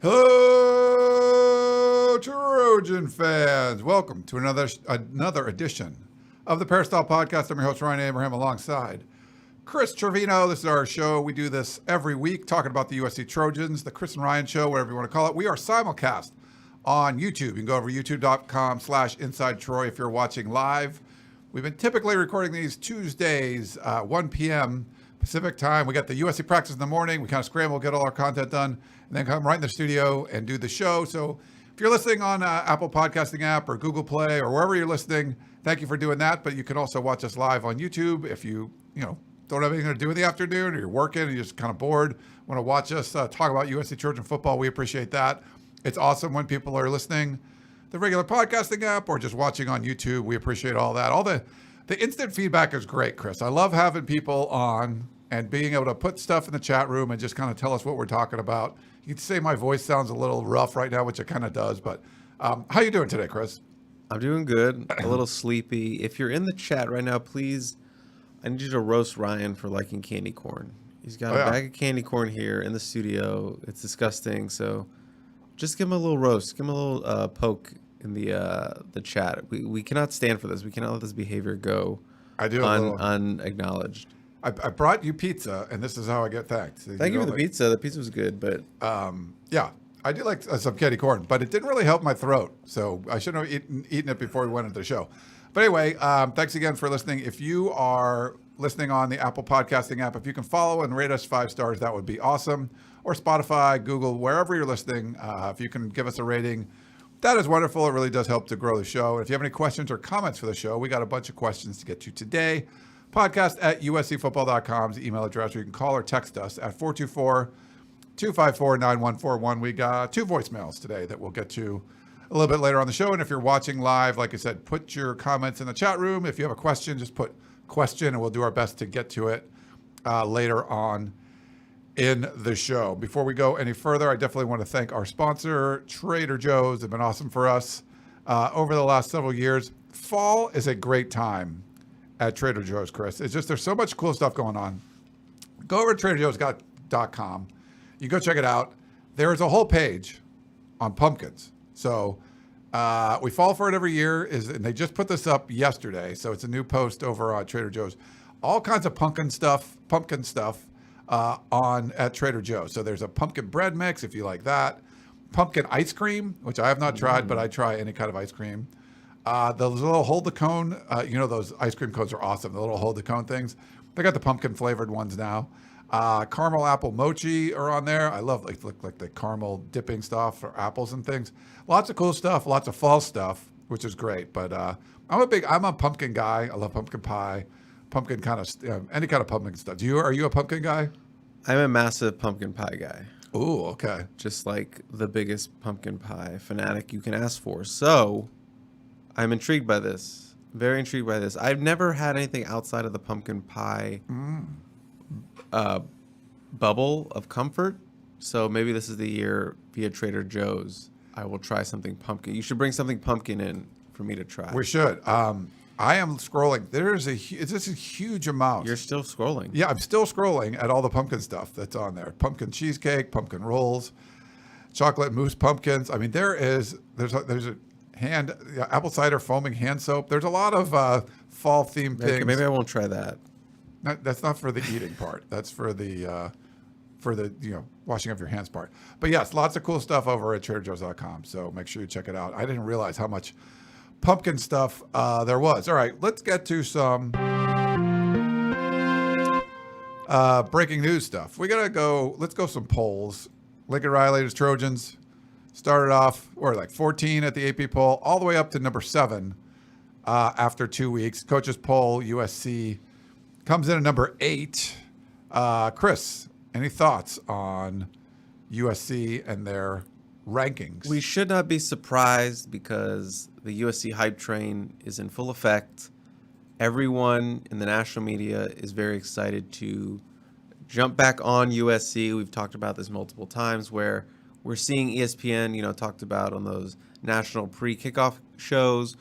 Hello, Trojan fans. Welcome to another edition of the Peristyle Podcast. I'm your host, Ryan Abraham, alongside Chris Trevino. This is our show. We do this every week, talking about the USC Trojans, the Chris and Ryan Show, whatever you want to call it. We are simulcast on YouTube. You can go over to youtube.com/InsideTroy if you're watching live. We've been typically recording these Tuesdays, 1 p.m. Pacific time. We got the USC practice in the morning. We kind of scramble, get all our content done, and then come right in the studio and do the show. So if you're listening on Apple Podcasting app or Google Play or wherever you're listening, thank you for doing that. But you can also watch us live on YouTube if you don't have anything to do in the afternoon or you're working and you're just kind of bored, want to watch us talk about USC Trojan football. We appreciate that. It's awesome when people are listening the regular podcasting app or just watching on YouTube. We appreciate all that. All the instant feedback is great, Chris. I love having people on and being able to put stuff in the chat room and just kind of tell us what we're talking about. You can say my voice sounds a little rough right now, which it kind of does, but how you doing today, Chris? I'm doing good, a little sleepy. If you're in the chat right now, please, I need you to roast Ryan for liking candy corn. He's got a bag of candy corn here in the studio. It's disgusting, so just give him a little roast. Give him a little poke in the chat. We cannot stand for this. We cannot let this behavior go unacknowledged. I brought you pizza, and this is how I get thanked. Thank you for the pizza. The pizza was good, but yeah, I did like some candy corn, but it didn't really help my throat, so I shouldn't have eaten it before we went into the show. But anyway, thanks again for listening. If you are listening on the Apple Podcasting app, if you can follow and rate us 5 stars, that would be awesome. Or Spotify, Google, wherever you're listening, if you can give us a rating, that is wonderful. It really does help to grow the show. And if you have any questions or comments for the show, we got a bunch of questions to get to today. Podcast@uscfootball.com is the email address, or you can call or text us at 424-254-9141. We got 2 voicemails today that we'll get to a little bit later on the show. And if you're watching live, like I said, put your comments in the chat room. If you have a question, just put question, and we'll do our best to get to it later on in the show. Before we go any further, I definitely want to thank our sponsor, Trader Joe's. They've been awesome for us over the last several years. Fall is a great time at Trader Joe's, Chris. It's just, there's so much cool stuff going on. Go over to TraderJoe's.com. You go check it out. There is a whole page on pumpkins. So we fall for it every year, and they just put this up yesterday. So it's a new post over on Trader Joe's. All kinds of pumpkin stuff on at Trader Joe's. So there's a pumpkin bread mix, if you like that. Pumpkin ice cream, which I have not tried, but I try any kind of ice cream. Those little hold the cone, those ice cream cones are awesome. The little hold the cone things. They got the pumpkin flavored ones now. Caramel apple mochi are on there. I love like the caramel dipping stuff for apples and things. Lots of cool stuff, lots of fall stuff, which is great. But I'm a pumpkin guy. I love pumpkin pie, pumpkin kind of any kind of pumpkin stuff. Are you a pumpkin guy? I'm a massive pumpkin pie guy. Ooh, okay. Just like the biggest pumpkin pie fanatic you can ask for. So I'm intrigued by this. Very intrigued by this. I've never had anything outside of the pumpkin pie bubble of comfort. So maybe this is the year via Trader Joe's I will try something pumpkin. You should bring something pumpkin in for me to try. We should. I am scrolling. It's just a huge amount. You're still scrolling. Yeah, I'm still scrolling at all the pumpkin stuff that's on there. Pumpkin cheesecake, pumpkin rolls, chocolate mousse pumpkins. I mean, there's a apple cider foaming hand soap. There's a lot of fall themed things. Maybe I won't try that. That's not for the eating part. That's for the washing of your hands part. But yes, lots of cool stuff over at TraderJoe's.com. So make sure you check it out. I didn't realize how much pumpkin stuff there was. All right, let's get to some breaking news stuff. Let's go some polls. Lincoln Riley's Trojans started off, or like 14 at the AP poll, all the way up to number 7 after 2 weeks. Coaches poll, USC comes in at number 8. Chris, any thoughts on USC and their rankings? We should not be surprised because the USC hype train is in full effect. Everyone in the national media is very excited to jump back on USC. We've talked about this multiple times where we're seeing ESPN, talked about on those national pre-kickoff shows.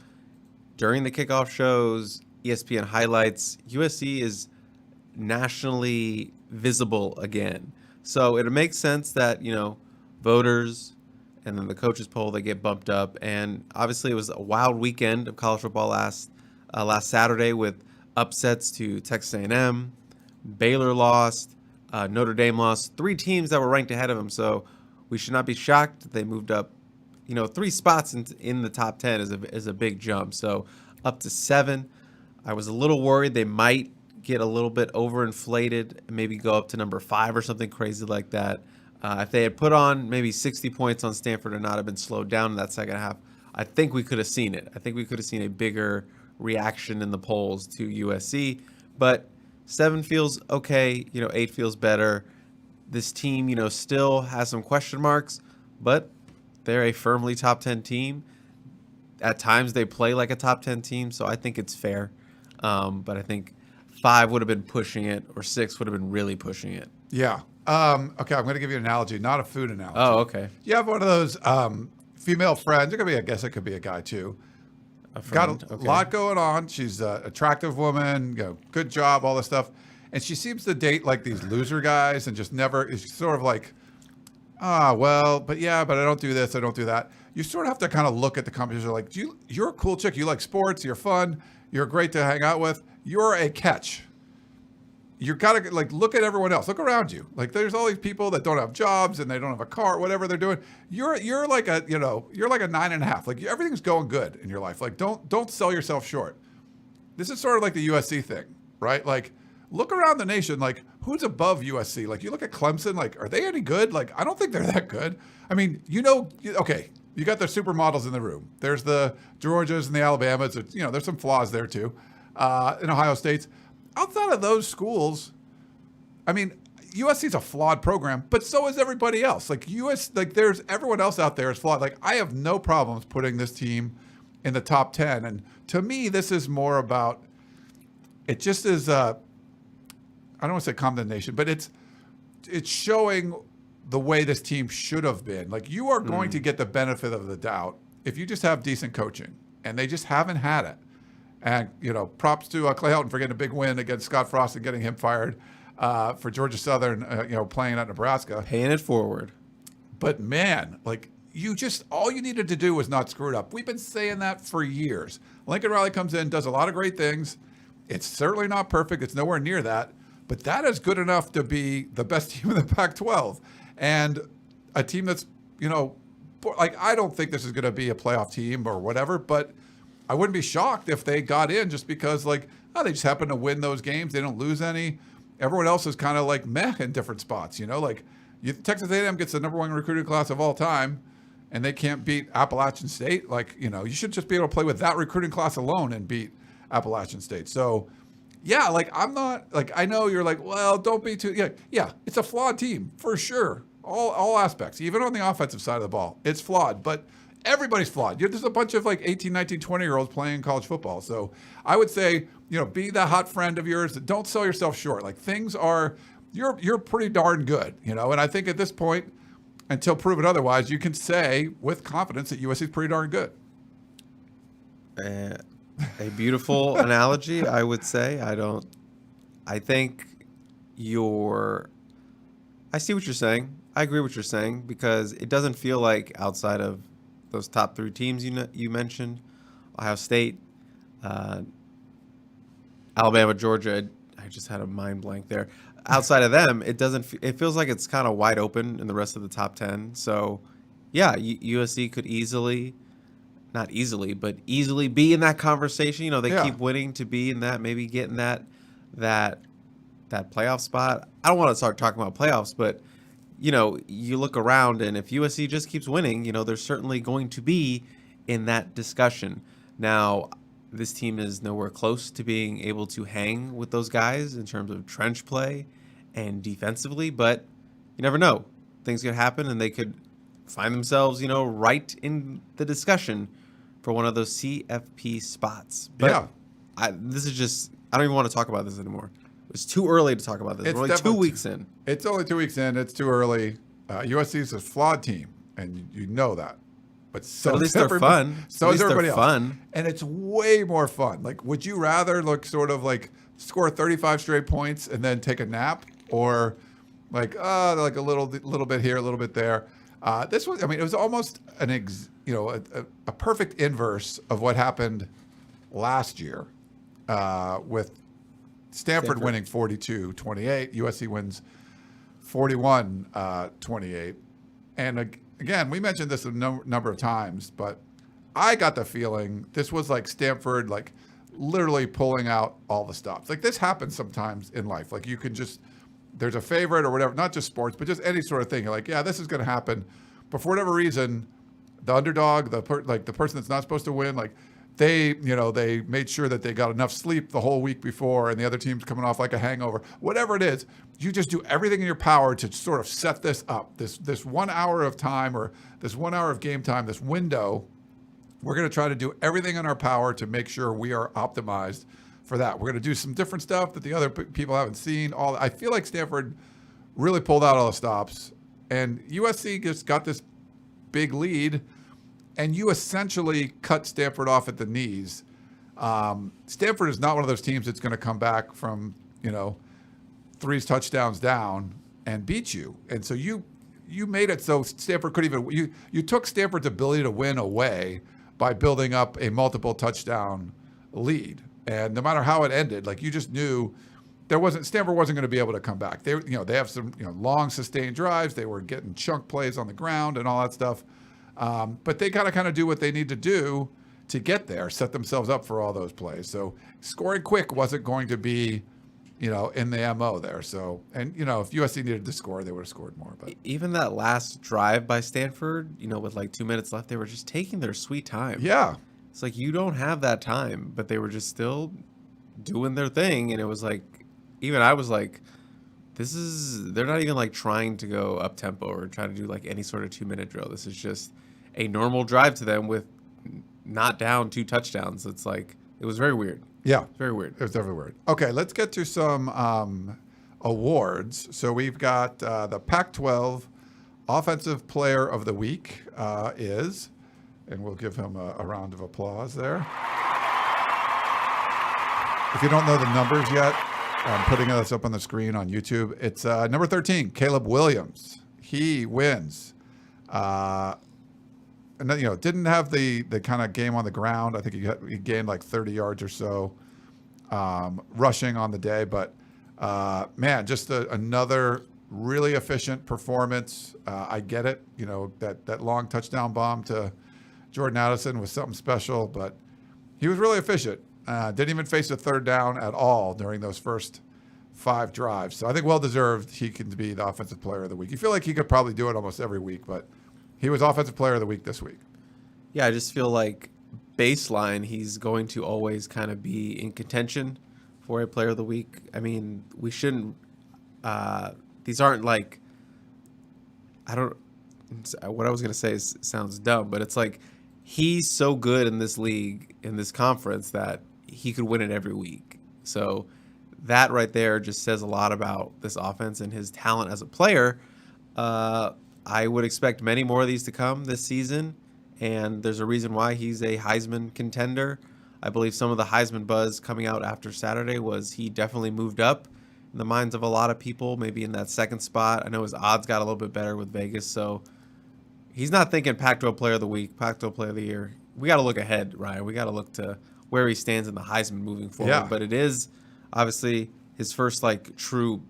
During the kickoff shows, ESPN highlights USC is nationally visible again. So it makes sense that, voters and then the coaches poll, they get bumped up. And obviously it was a wild weekend of college football last Saturday with upsets to Texas A&M. Baylor lost. Notre Dame lost. 3 teams that were ranked ahead of them. So we should not be shocked that they moved up. 3 spots in the top 10 is a big jump. So up to 7. I was a little worried they might get a little bit overinflated and maybe go up to number 5 or something crazy like that. If they had put on maybe 60 points on Stanford and not have been slowed down in that second half, I think we could have seen it. I think we could have seen a bigger reaction in the polls to USC. But 7 feels okay. 8 feels better. This team, still has some question marks, but they're a firmly top 10 team. At times they play like a top 10 team, so I think it's fair. But I think 5 would have been pushing it, or 6 would have been really pushing it. Yeah. Okay, I'm going to give you an analogy, not a food analogy. Oh, okay. You have one of those female friends. It could be, I guess it could be a guy too. Got a lot going on. She's an attractive woman, good job, all this stuff. And she seems to date like these loser guys and just never, is sort of like, but I don't do this, I don't do that. You sort of have to kind of look at the competition like, you're a cool chick, you like sports, you're fun, you're great to hang out with, you're a catch. You got to look at everyone else. Look around you. There's all these people that don't have jobs and they don't have a car, whatever they're doing. You're like a 9.5. Everything's going good in your life. Don't sell yourself short. This is sort of like the USC thing, right? Look around the nation. Who's above USC? You look at Clemson. Are they any good? I don't think they're that good. I mean, okay, you got the supermodels in the room. There's the Georgias and the Alabamas. There's some flaws there too. In Ohio State's. Outside of those schools, I mean, USC's a flawed program, but so is everybody else. There's everyone else out there is flawed. I have no problems putting this team in the top 10. And to me, this is more about, it just is, I don't want to say condemnation, but it's showing the way this team should have been. You are going to get the benefit of the doubt if you just have decent coaching, and they just haven't had it. And, props to Clay Helton for getting a big win against Scott Frost and getting him fired for Georgia Southern, playing at Nebraska. Paying it forward. But, man, all you needed to do was not screw it up. We've been saying that for years. Lincoln Riley comes in, does a lot of great things. It's certainly not perfect. It's nowhere near that. But that is good enough to be the best team in the Pac-12. And a team that's, I don't think this is going to be a playoff team or whatever, but I wouldn't be shocked if they got in just because, they just happen to win those games. They don't lose any. Everyone else is kind of meh in different spots, Texas A&M gets the number 1 recruiting class of all time, and they can't beat Appalachian State. You should just be able to play with that recruiting class alone and beat Appalachian State. So, yeah, I'm not, I know you're well, don't be too, yeah, it's a flawed team for sure. All aspects, even on the offensive side of the ball, it's flawed, but everybody's flawed. There's a bunch of 18, 19, 20-year-olds playing college football. So I would say, be the hot friend of yours. Don't sell yourself short. Things are, you're pretty darn good, And I think at this point, until proven otherwise, you can say with confidence that USC is pretty darn good. A beautiful analogy, I would say. I see what you're saying. I agree with what you're saying because it doesn't feel like outside of those top 3 teams you mentioned, Ohio State, Alabama, Georgia. I just had a mind blank there. Outside of them, it feels like it's kind of wide open in the rest of the top 10. So, yeah, USC could easily be in that conversation. They keep winning to be in that, maybe getting that playoff spot. I don't want to start talking about playoffs, but you look around, and if USC just keeps winning, they're certainly going to be in that discussion. Now, this team is nowhere close to being able to hang with those guys in terms of trench play and defensively, but you never know. Things could happen, and they could find themselves, right in the discussion for one of those CFP spots. But yeah. I don't even want to talk about this anymore. It's too early to talk about this. We're only 2 weeks in. It's only 2 weeks in. It's too early. USC is a flawed team, and you know that. But at least they're fun. So is everybody else. Fun. And it's way more fun. Like, would you rather score 35 straight points and then take a nap, or like a little bit here, a little bit there? This was, it was almost a perfect inverse of what happened last year with Stanford winning 42-28. USC wins 41-28. And again, we mentioned this a number of times, but I got the feeling this was like Stanford, like literally pulling out all the stops. Like, this happens sometimes in life. Like, you can just, there's a favorite or whatever, not just sports, but just any sort of thing. You're like, yeah, this is going to happen. But for whatever reason, the underdog, the person that's not supposed to win, like, they made sure that they got enough sleep the whole week before, and the other team's coming off like a hangover. Whatever it is, you just do everything in your power to sort of set this up. This 1 hour of time, or this 1 hour of game time, this window, we're going to try to do everything in our power to make sure we are optimized for that. We're going to do some different stuff that the other people haven't seen. I feel like Stanford really pulled out all the stops, and USC just got this big lead, and you essentially cut Stanford off at the knees. Stanford is not one of those teams that's going to come back from, 3 touchdowns down and beat you. And so you made it so Stanford couldn't even, you took Stanford's ability to win away by building up a multiple touchdown lead. And no matter how it ended, like, you just knew Stanford wasn't going to be able to come back. They have some, long sustained drives. They were getting chunk plays on the ground and all that stuff. But they got to kind of do what they need to do to get there, set themselves up for all those plays. So scoring quick wasn't going to be, in the MO there. So, and, if USC needed to score, they would have scored more. But even that last drive by Stanford, with like 2 minutes left, they were just taking their sweet time. Yeah. It's like, you don't have that time, but they were just still doing their thing. And it was like, even I was like, they're not even like trying to go up tempo or try to do like any sort of 2-minute drill. This is just a normal drive to them with not down 2 touchdowns. It's like, it was very weird. Yeah. Very weird. It was definitely weird. Okay, let's get to some awards. So we've got the Pac-12 Offensive Player of the Week is, and we'll give him a round of applause there. If you don't know the numbers yet, I'm putting this up on the screen on YouTube. It's number 13, Caleb Williams. He wins. And didn't have the kind of game on the ground. I think he gained like 30 yards or so rushing on the day. But, man, just another really efficient performance. I get it. That long touchdown bomb to Jordan Addison was something special. But he was really efficient. Didn't even face a third down at all during those first 5 drives. So I think well-deserved he can be the Offensive Player of the Week. You feel like he could probably do it almost every week, but he was Offensive Player of the Week this week. Yeah, I just feel like baseline, he's going to always kind of be in contention for a Player of the Week. I mean, we shouldn't these aren't like, what I was going to say sounds dumb, but it's like, he's so good in this league, in this conference, that he could win it every week. So that right there just says a lot about this offense and his talent as a player. I would expect many more of these to come this season, and there's a reason why he's a Heisman contender. I believe some of the Heisman buzz coming out after Saturday was he definitely moved up in the minds of a lot of people, maybe in that second spot. I know his odds got a little bit better with Vegas, so he's not thinking Pac-12 Player of the Week, Pac-12 Player of the Year. We got to look ahead, Ryan. We got to look to where he stands in the Heisman moving forward. Yeah. But it is obviously his first like true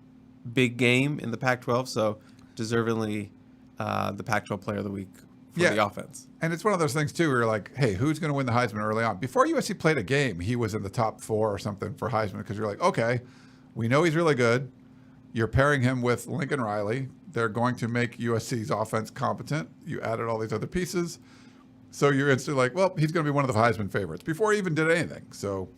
big game in the Pac-12, so deservingly the Pac-12 Player of the Week for the offense. And it's one of those things too where you're like, hey, who's going to win the Heisman early on? Before USC played a game, he was in the top 4 or something for Heisman, because you're like, okay, we know he's really good. You're pairing him with Lincoln Riley, they're going to make USC's offense competent. You added all these other pieces. So you're instantly like, well, he's going to be one of the Heisman favorites before he even did anything. So,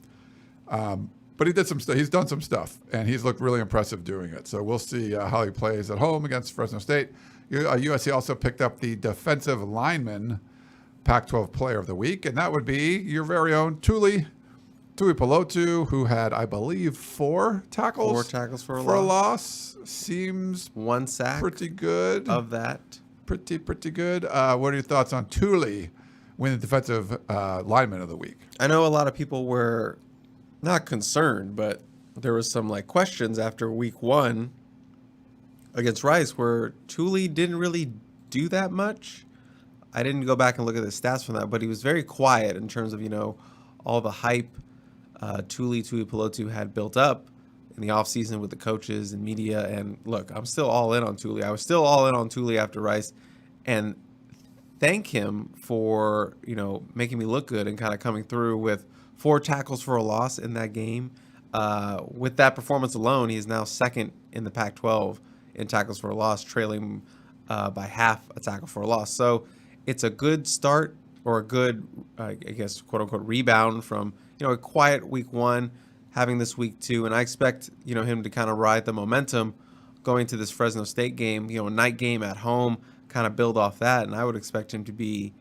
but he did some stuff. He's done some stuff, and he's looked really impressive doing it. So we'll see how he plays at home against Fresno State. USC also picked up the defensive lineman Pac-12 Player of the Week, and that would be your very own Tuli Pelotu, who had, I believe, 4 tackles. 4 tackles for a loss. Seems 1 sack. Pretty good. Of that. Pretty good. What are your thoughts on Tuli winning defensive lineman of the week? I know a lot of people were not concerned, but there was some questions after week 1 against Rice where Tuli didn't really do that much. I didn't go back and look at the stats from that, but he was very quiet in terms of, all the hype Tuli Pelotu had built up in the offseason with the coaches and media. And look, I'm still all in on Tuli. I was still all in on Tuli after Rice, and thank him for, making me look good and kind of coming through with 4 tackles for a loss in that game. With that performance alone, he is now second in the Pac-12 in tackles for a loss, trailing by half a tackle for a loss. So it's a good start, or a good, I guess, quote unquote, rebound from, a quiet week 1, having this week 2. And I expect, him to kind of ride the momentum going to this Fresno State game, a night game at home, kind of build off that. And I would expect him to be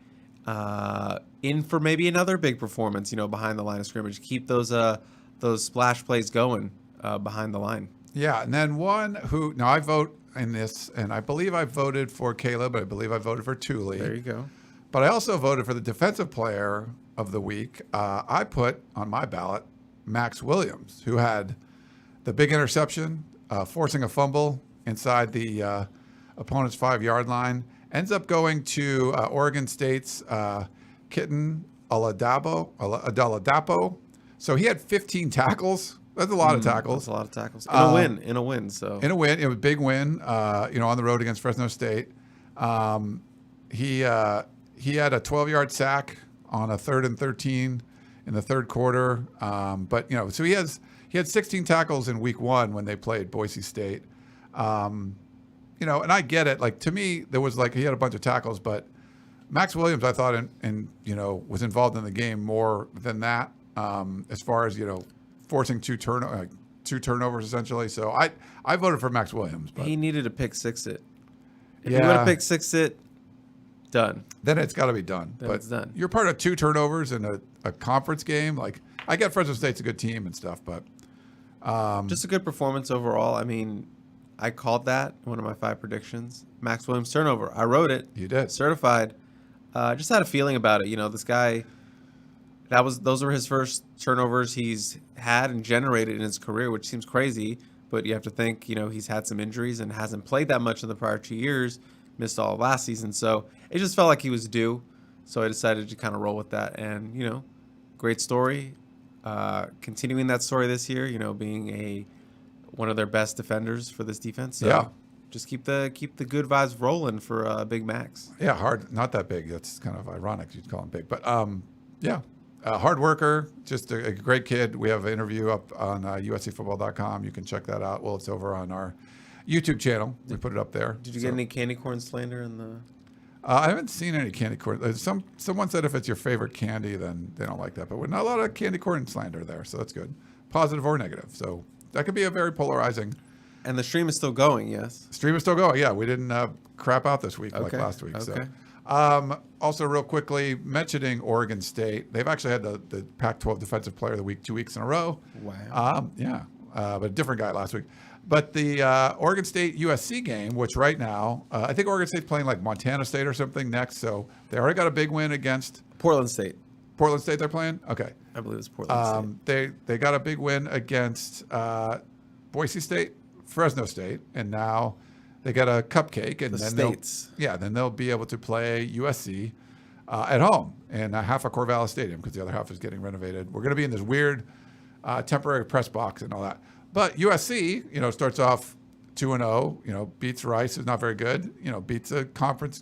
in for maybe another big performance, behind the line of scrimmage. Keep those splash plays going behind the line. Yeah, and then now I vote in this, and I believe I voted for Caleb, but I believe I voted for Tuli. There you go. But I also voted for the defensive player of the week. I put on my ballot Max Williams, who had the big interception, forcing a fumble inside the opponent's 5-yard line. Ends up going to Oregon State's Kitten Aladapo. So he had 15 tackles. That's a lot of tackles. That's a lot of tackles. In a win. In a win, it was a big win. On the road against Fresno State. He had a 12-yard sack on a 3rd and 13 in the third quarter. So he had 16 tackles in week 1 when they played Boise State. And I get it. To me, there was he had a bunch of tackles, but Max Williams, I thought, was involved in the game more than that, as far as forcing 2 turnovers essentially. So I voted for Max Williams. But he needed to pick 6 it. If he would have picked 6 it, done. Then it's got to be done. Then it's done. You're part of 2 turnovers in a conference game. I get Fresno State's a good team and stuff, but just a good performance overall. I mean, I called that one of my 5 predictions. Max Williams turnover. I wrote it. You did. Certified. Just had a feeling about it. This guy, those were his first turnovers he's had and generated in his career, which seems crazy, but you have to think, he's had some injuries and hasn't played that much in the prior 2 years, missed all of last season. So it just felt like he was due. So I decided to kind of roll with that. And, great story. Continuing that story this year, being one of their best defenders for this defense. So yeah. Just keep the good vibes rolling for Big Max. Yeah, hard. Not that big. That's kind of ironic you'd call him big. But, hard worker, just a great kid. We have an interview up on USCfootball.com. You can check that out. Well, it's over on our YouTube channel. We put it up there. Did you get any candy corn slander in the... I haven't seen any candy corn. Someone said if it's your favorite candy, then they don't like that. But not a lot of candy corn slander there, so that's good. Positive or negative. So that could be a very polarizing... And the stream is still going, yes? Stream is still going, yeah. We didn't crap out this week like last week. Okay. So. Also, real quickly, mentioning Oregon State, they've actually had the Pac-12 Defensive Player of the Week 2 weeks in a row. Wow. But a different guy last week. But the Oregon State USC game, which right now, I think Oregon State's playing Montana State or something next. So they already got a big win against Portland State. Portland State they're playing? Okay. I believe it's Portland State. They got a big win against Boise State, Fresno State, and now they got a cupcake. And then they'll be able to play USC at home in half of Corvallis Stadium because the other half is getting renovated. We're going to be in this weird temporary press box and all that. But USC, starts off 2-0, beats Rice, is not very good, beats a conference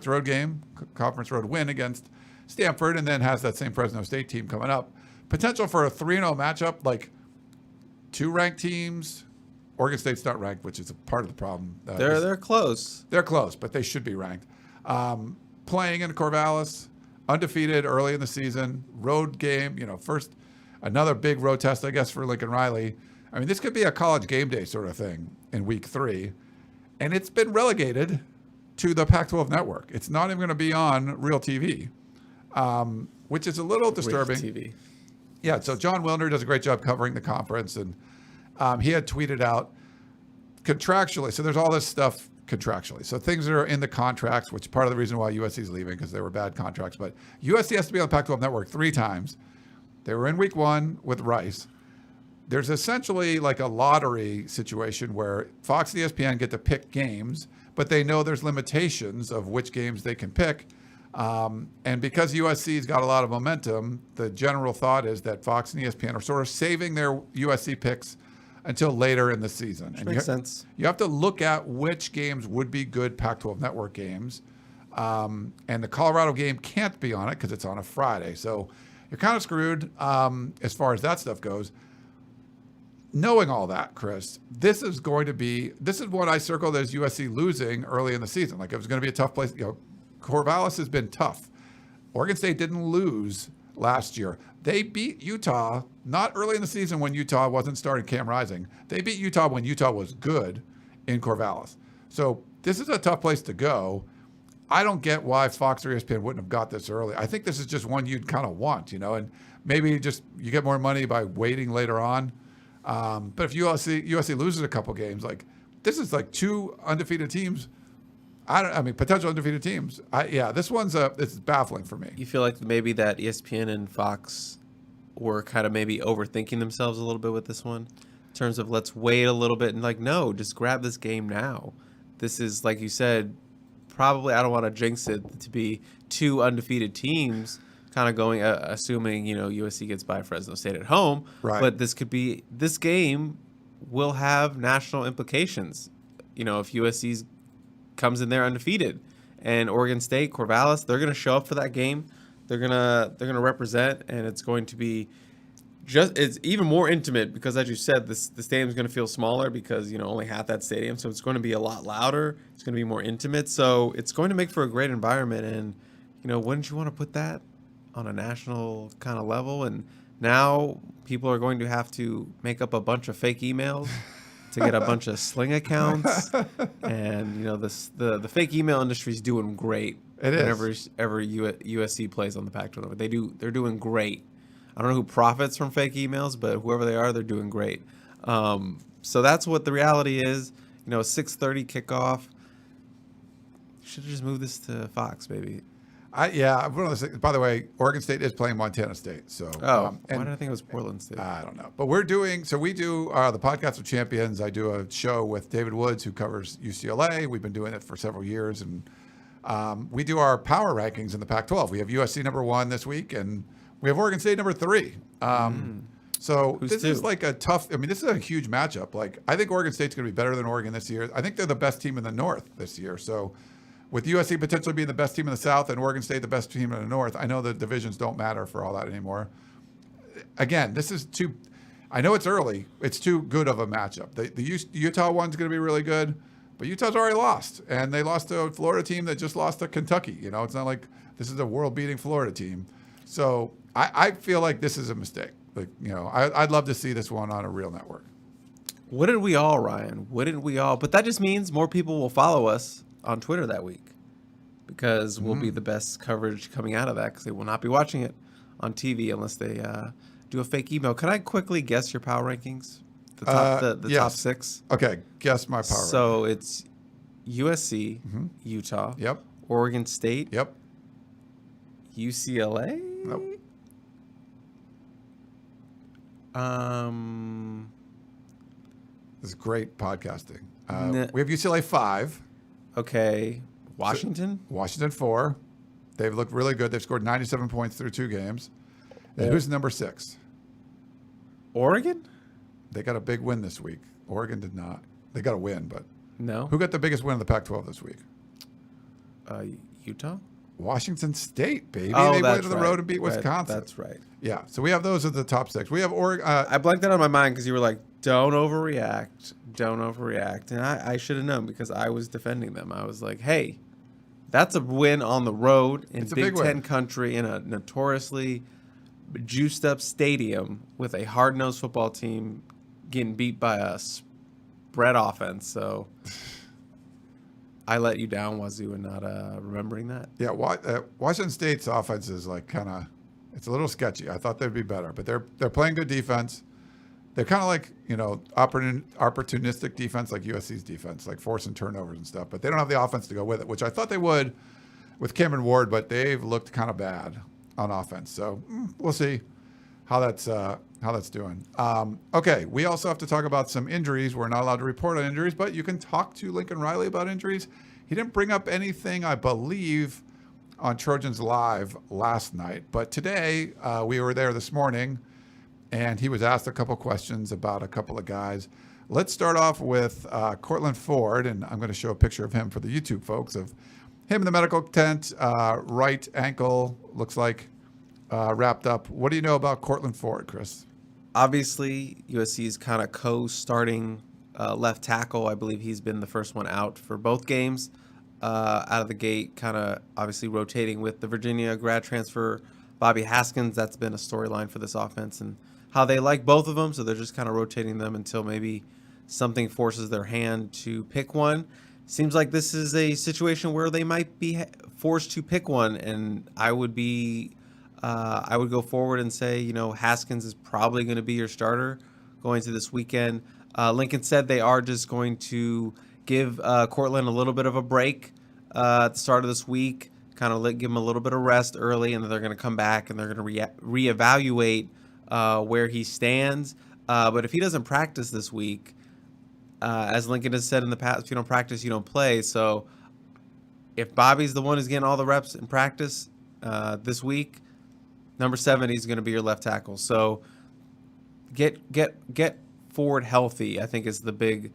road game, conference road win against Stanford, and then has that same Fresno State team coming up. Potential for a 3-0 matchup, 2 ranked teams, Oregon State's not ranked, which is a part of the problem. They're close. They're close, but they should be ranked. Playing in Corvallis, undefeated early in the season, road game, first another big road test, I guess, for Lincoln Riley. I mean, this could be a college game day sort of thing in week 3. And it's been relegated to the Pac-12 network. It's not even going to be on real TV, which is a little disturbing. Real TV. Yeah, so John Wilner does a great job covering the conference, and he had tweeted out contractually. So there's all this stuff contractually. So things that are in the contracts, which is part of the reason why USC is leaving, because they were bad contracts. But USC has to be on the Pac-12 network 3 times. They were in week 1 with Rice. There's essentially like a lottery situation where Fox and ESPN get to pick games, but they know there's limitations of which games they can pick. And because USC's got a lot of momentum, the general thought is that Fox and ESPN are sort of saving their USC picks until later in the season. Which makes sense. You have to look at which games would be good Pac-12 network games. And the Colorado game can't be on it because it's on a Friday. So you're kind of screwed as far as that stuff goes. Knowing all that, Chris, this is what I circled as USC losing early in the season. Like, it was going to be a tough place. Corvallis has been tough. Oregon State didn't lose last year. They beat Utah, not early in the season when Utah wasn't starting Cam Rising. They beat Utah when Utah was good in Corvallis. So this is a tough place to go. I don't get why Fox or ESPN wouldn't have got this early. I think this is just one you'd kind of want, and maybe just you get more money by waiting later on. But if USC loses a couple games, like this is like 2 undefeated teams. Potential undefeated teams. This one's it's baffling for me. You feel like maybe that ESPN and Fox were kind of maybe overthinking themselves a little bit with this one, in terms of let's wait a little bit and no, just grab this game now. This is, like you said, probably, I don't want to jinx it, to be 2 undefeated teams kind of going, assuming, USC gets by Fresno State at home. Right. But this game will have national implications. If USC's comes in there undefeated, and Oregon State, Corvallis, they're going to show up for that game. They're gonna represent, and it's going to be it's even more intimate because, as you said, the stadium's going to feel smaller because only half that stadium, so it's going to be a lot louder. It's going to be more intimate, so it's going to make for a great environment. And wouldn't you want to put that on a national kind of level? And now people are going to have to make up a bunch of fake emails to get a bunch of sling accounts, and the fake email industry is doing great. It is. Whenever USC plays on the Pac-12, they're doing great. I don't know who profits from fake emails, but whoever they are, they're doing great. So that's what the reality is. 6:30 kickoff. Should have just moved this to Fox, maybe. By the way, Oregon State is playing Montana State. So, why did I think it was Portland State? I don't know. But we do the Podcast of Champions. I do a show with David Woods, who covers UCLA. We've been doing it for several years. And we do our power rankings in the Pac-12. We have USC number 1 this week, and we have Oregon State number 3. So Who's this 2? is like a tough, this is a huge matchup. Like, I think Oregon State's going to be better than Oregon this year. I think they're the best team in the North this year. So with USC potentially being the best team in the South and Oregon State the best team in the North, I know the divisions don't matter for all that anymore. Again, this is too, I know it's early. It's too good of a matchup. The Utah one's going to be really good, but Utah's already lost. And they lost to a Florida team that just lost to Kentucky. It's not like this is a world-beating Florida team. So I feel like this is a mistake. I'd love to see this one on a real network. Wouldn't we all, Ryan? Wouldn't we all? But that just means more people will follow us on Twitter that week, because we'll be the best coverage coming out of that, because they will not be watching it on TV unless they do a fake email. Can I quickly guess your power rankings? The yes. top 6? Okay, guess my power So it's USC, Utah, Yep. Oregon State, Yep. UCLA. Nope. This is great podcasting. We have UCLA 5. Okay. Washington? Washington 4. They've looked really good. They've scored 97 points through 2 games. And who's number 6? Oregon? They got a big win this week. Oregon did not. They got a win, but No. who got the biggest win in the Pac-12 this week? Utah? Washington State, baby. Oh, they that's went to the right. road and beat Wisconsin. That's right. Yeah, so we have those as the top 6. We have Oregon. I blanked that on my mind because you were like, Don't overreact. And I should have known because I was defending them. I was like, hey, that's a win on the road in Big Ten country in a notoriously juiced up stadium with a hard-nosed football team getting beat by a spread offense. So I let you down, Wazoo, and not remembering that. Yeah, Washington State's offense is like kind of, it's a little sketchy. I thought they'd be better, but they're playing good defense. They're kind of like, opportunistic defense, like USC's defense, like forcing turnovers and stuff. But they don't have the offense to go with it, which I thought they would with Cameron Ward, but they've looked kind of bad on offense. So we'll see how that's doing. Okay, we also have to talk about some injuries. We're not allowed to report on injuries, but you can talk to Lincoln Riley about injuries. He didn't bring up anything, I believe, on Trojans Live last night. But today, we were there this morning, and he was asked a couple questions about a couple of guys. Let's start off with Cortland Ford, and I'm going to show a picture of him for the YouTube folks, of him in the medical tent, right ankle, looks like wrapped up. What do you know about Cortland Ford, Chris? Obviously, USC's kind of co-starting left tackle. I believe he's been the first one out for both games out of the gate, kind of obviously rotating with the Virginia grad transfer, Bobby Haskins. That's been a storyline for this offense and how they like both of them. So they're just kind of rotating them until maybe something forces their hand to pick one. Seems like this is a situation where they might be forced to pick one, and I would go forward and say, Haskins is probably going to be your starter going to this weekend. Lincoln said they are just going to give Cortland a little bit of a break at the start of this week, kind of give him a little bit of rest early, and then they're going to come back and they're going to reevaluate where he stands. But if he doesn't practice this week, as Lincoln has said in the past, if you don't practice, you don't play. So if Bobby's the one who's getting all the reps in practice this week, number 7, he's going to be your left tackle. So get Ford healthy, I think, is the big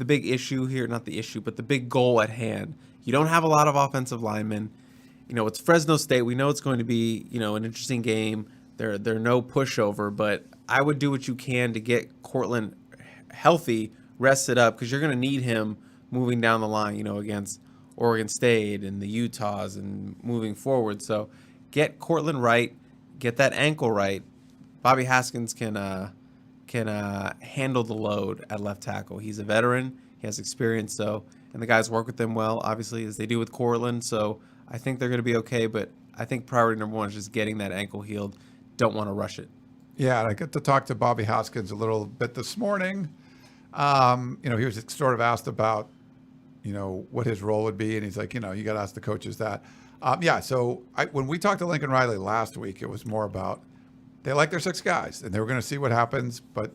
issue here. Not the issue, but the big goal at hand. You don't have a lot of offensive linemen. It's Fresno State. We know it's going to be, an interesting game. They're no pushover, but I would do what you can to get Cortland healthy, rested up, because you're going to need him moving down the line, against Oregon State and the Utahs and moving forward. So get Cortland right, get that ankle right. Bobby Haskins can handle the load at left tackle. He's a veteran. He has experience, and the guys work with them well, obviously, as they do with Cortland. So I think they're going to be okay, but I think priority number 1 is just getting that ankle healed. Don't want to rush it. Yeah, I got to talk to Bobby Haskins a little bit this morning. He was sort of asked about, what his role would be, and he's like, you got to ask the coaches that. So when we talked to Lincoln Riley last week, it was more about they like their 6 guys, and they were going to see what happens, but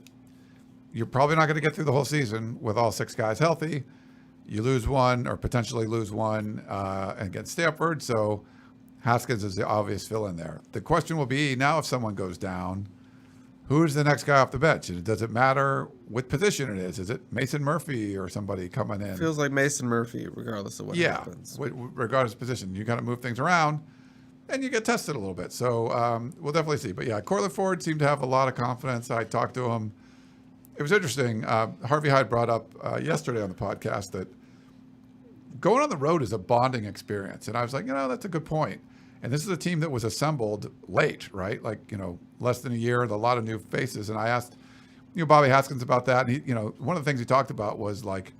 you're probably not going to get through the whole season with all 6 guys healthy. You lose one or potentially lose one against Stanford, so Haskins is the obvious fill in there. The question will be now, if someone goes down, who's the next guy off the bench? Does it matter what position it is? Is it Mason Murphy or somebody coming in? Feels like Mason Murphy, regardless of what happens. Regardless of position. You got to move things around, and you get tested a little bit. So we'll definitely see. But yeah, Cortland Ford seemed to have a lot of confidence. I talked to him. It was interesting. Harvey Hyde brought up yesterday on the podcast that going on the road is a bonding experience. And I was like, that's a good point. And this is a team that was assembled late, right? Like, less than a year with a lot of new faces. And I asked, Bobby Haskins about that. And he, one of the things he talked about was like,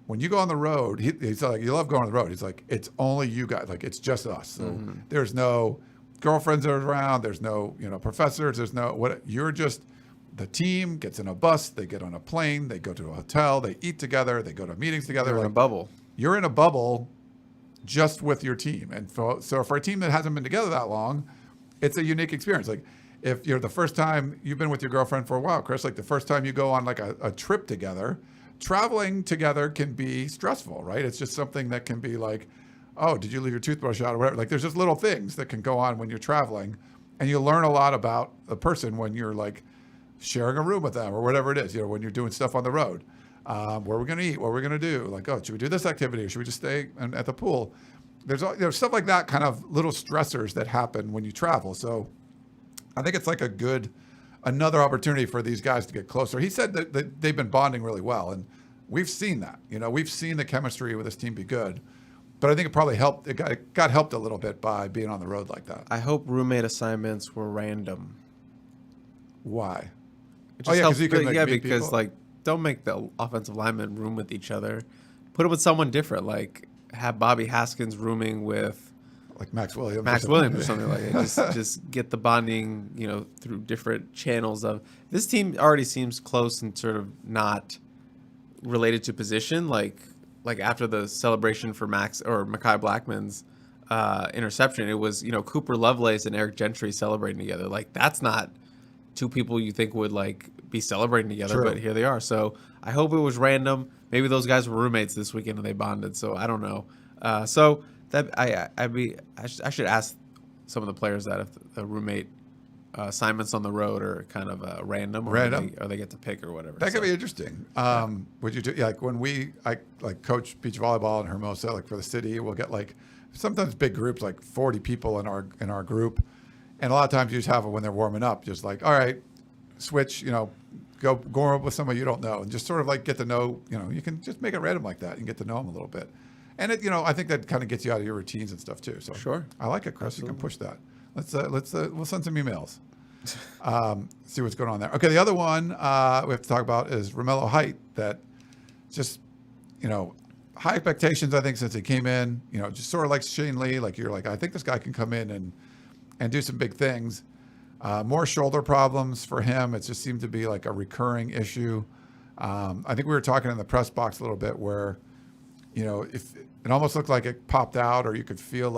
when you go on the road, he's like, you love going on the road. He's like, it's only you guys. Like, it's just us. So there's no girlfriends that are around. There's no, professors. There's no, you're just, the team gets in a bus. They get on a plane. They go to a hotel. They eat together. They go to meetings together. You're in a bubble. You're in a bubble just with your team. And so for a team that hasn't been together that long, it's a unique experience. Like, if you're the first time you've been with your girlfriend for a while, Chris, like the first time you go on like a trip together, traveling together can be stressful, right? It's just something that can be like, oh, did you leave your toothbrush out or whatever? Like, there's just little things that can go on when you're traveling, and you learn a lot about a person when you're like sharing a room with them or whatever it is, when you're doing stuff on the road. Where we're going to eat, what we're going to do. Like, oh, should we do this activity or should we just stay at the pool? There's stuff like that, kind of little stressors that happen when you travel. So I think it's like a good another opportunity for these guys to get closer. He said that they've been bonding really well, and we've seen that. We've seen the chemistry with this team be good. But I think it probably helped. It got helped a little bit by being on the road like that. I hope roommate assignments were random. Why? Because you can because people. Don't make the offensive linemen room with each other. Put them with someone different. Like have Bobby Haskins rooming with like Max Williams or something like that. Just get the bonding, through different channels of this team already seems close and sort of not related to position. Like after the celebration for Mekhi Blackman's interception, it was, Cooper Lovelace and Eric Gentry celebrating together. Like that's not two people you think would be celebrating together, True. But here they are. So I hope it was random. Maybe those guys were roommates this weekend and they bonded. So I don't know. So that I should ask some of the players that if the roommate assignments on the road are kind of random, or they get to pick or whatever. That could be interesting. Would you do when I coach beach volleyball in Hermosa, for the city, we'll get sometimes big groups, 40 people in our group, and a lot of times you just have it when they're warming up, just all right, switch, go up with somebody you don't know, and just sort of get to know, you can just make it random like that and get to know them a little bit, and it, I think that kind of gets you out of your routines and stuff too. So sure, I like it, Chris. Absolutely. You can push that. We'll send some emails. See what's going on there. Okay, the other one we have to talk about is Romello Height. That just, high expectations, I think, since he came in. Just sort of like Shane Lee. I think this guy can come in and do some big things. More shoulder problems for him. It just seemed to be a recurring issue. I think we were talking in the press box a little bit where, if it almost looked like it popped out, or you could feel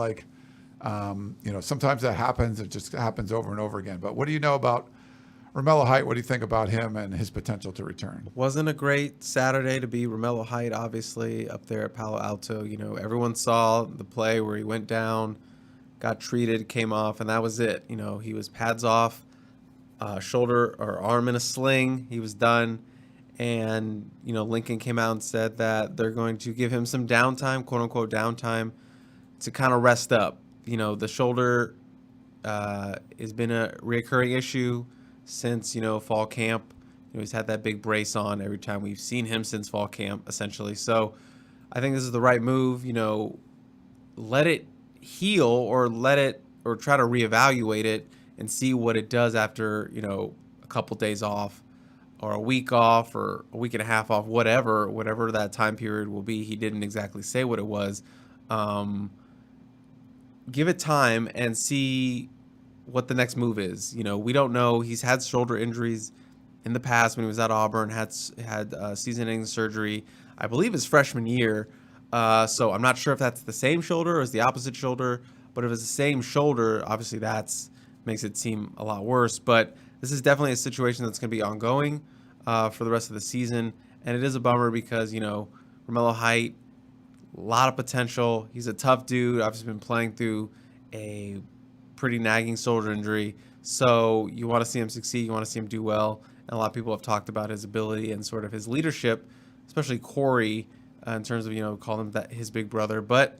sometimes that happens. It just happens over and over again. But what do you know about Romello Height? What do you think about him and his potential to return? Wasn't a great Saturday to be Romello Height, obviously, up there at Palo Alto. Everyone saw the play where he went down, got treated, came off, and that was it. He was pads off, shoulder or arm in a sling. He was done. And, Lincoln came out and said that they're going to give him some downtime, quote unquote downtime, to kind of rest up. The shoulder has been a reoccurring issue since, fall camp. He's had that big brace on every time we've seen him since fall camp, essentially. So I think this is the right move. Let it heal or try to reevaluate it and see what it does after, a couple days off or a week off or a week and a half off, whatever that time period will be. He didn't exactly say what it was. Give it time and see what the next move is. We don't know. He's had shoulder injuries in the past when he was at Auburn, had season-ending surgery, I believe his freshman year. So I'm not sure if that's the same shoulder or is the opposite shoulder. But if it's the same shoulder, obviously makes it seem a lot worse. But this is definitely a situation that's going to be ongoing for the rest of the season. And it is a bummer because, Romello Height, a lot of potential. He's a tough dude. Obviously been playing through a pretty nagging shoulder injury. So you want to see him succeed. You want to see him do well. And a lot of people have talked about his ability and sort of his leadership, especially Corey, in terms of, calling him his big brother. But,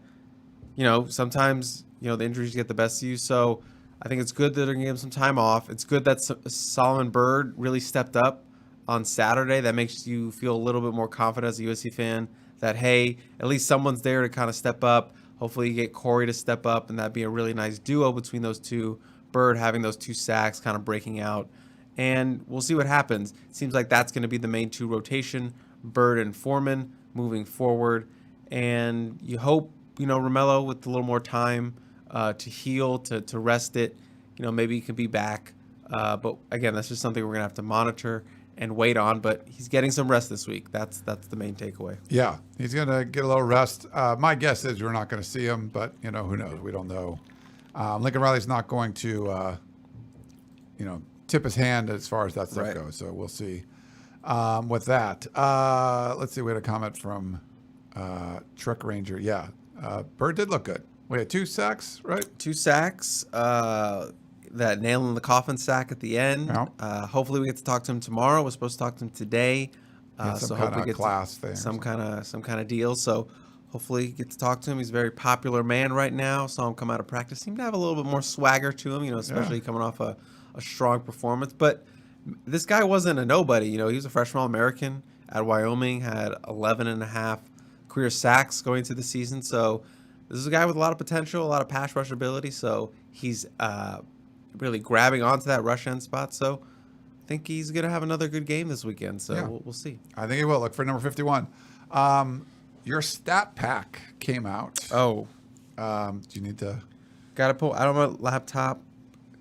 sometimes, the injuries get the best of you. So I think it's good that they're going to give him some time off. It's good that Solomon Byrd really stepped up on Saturday. That makes you feel a little bit more confident as a USC fan that, hey, at least someone's there to kind of step up. Hopefully you get Corey to step up, and that'd be a really nice duo between those two. Byrd having those 2 sacks, kind of breaking out. And we'll see what happens. It seems like that's going to be the main 2 rotation, Byrd and Foreman moving forward. And you hope, Romello with a little more time to heal, to rest it, maybe he can be back. But again, that's just something we're going to have to monitor and wait on, but he's getting some rest this week. That's the main takeaway. Yeah, he's going to get a little rest. My guess is we're not going to see him, but, who knows? We don't know. Lincoln Riley's not going to, tip his hand as far as that stuff goes, so we'll see. With that, let's see. We had a comment from Truck Ranger. Yeah, Byrd did look good. We had 2 sacks, right? 2 sacks. That nail in the coffin sack at the end. Yeah. Hopefully we get to talk to him tomorrow. We're supposed to talk to him today. Some kind of class thing. Some kind of deal. So hopefully get to talk to him. He's a very popular man right now. Saw him come out of practice. Seemed to have a little bit more swagger to him, especially coming off a strong performance. But This guy wasn't a nobody. He was a freshman All-American at Wyoming, had 11.5 career sacks going into the season. So this is a guy with a lot of potential, a lot of pass rush ability. So he's really grabbing onto that rush end spot. So I think he's going to have another good game this weekend. So we'll see. I think he will. Look for number 51. Your stat pack came out. Oh. Do you need to? Got to pull out of my laptop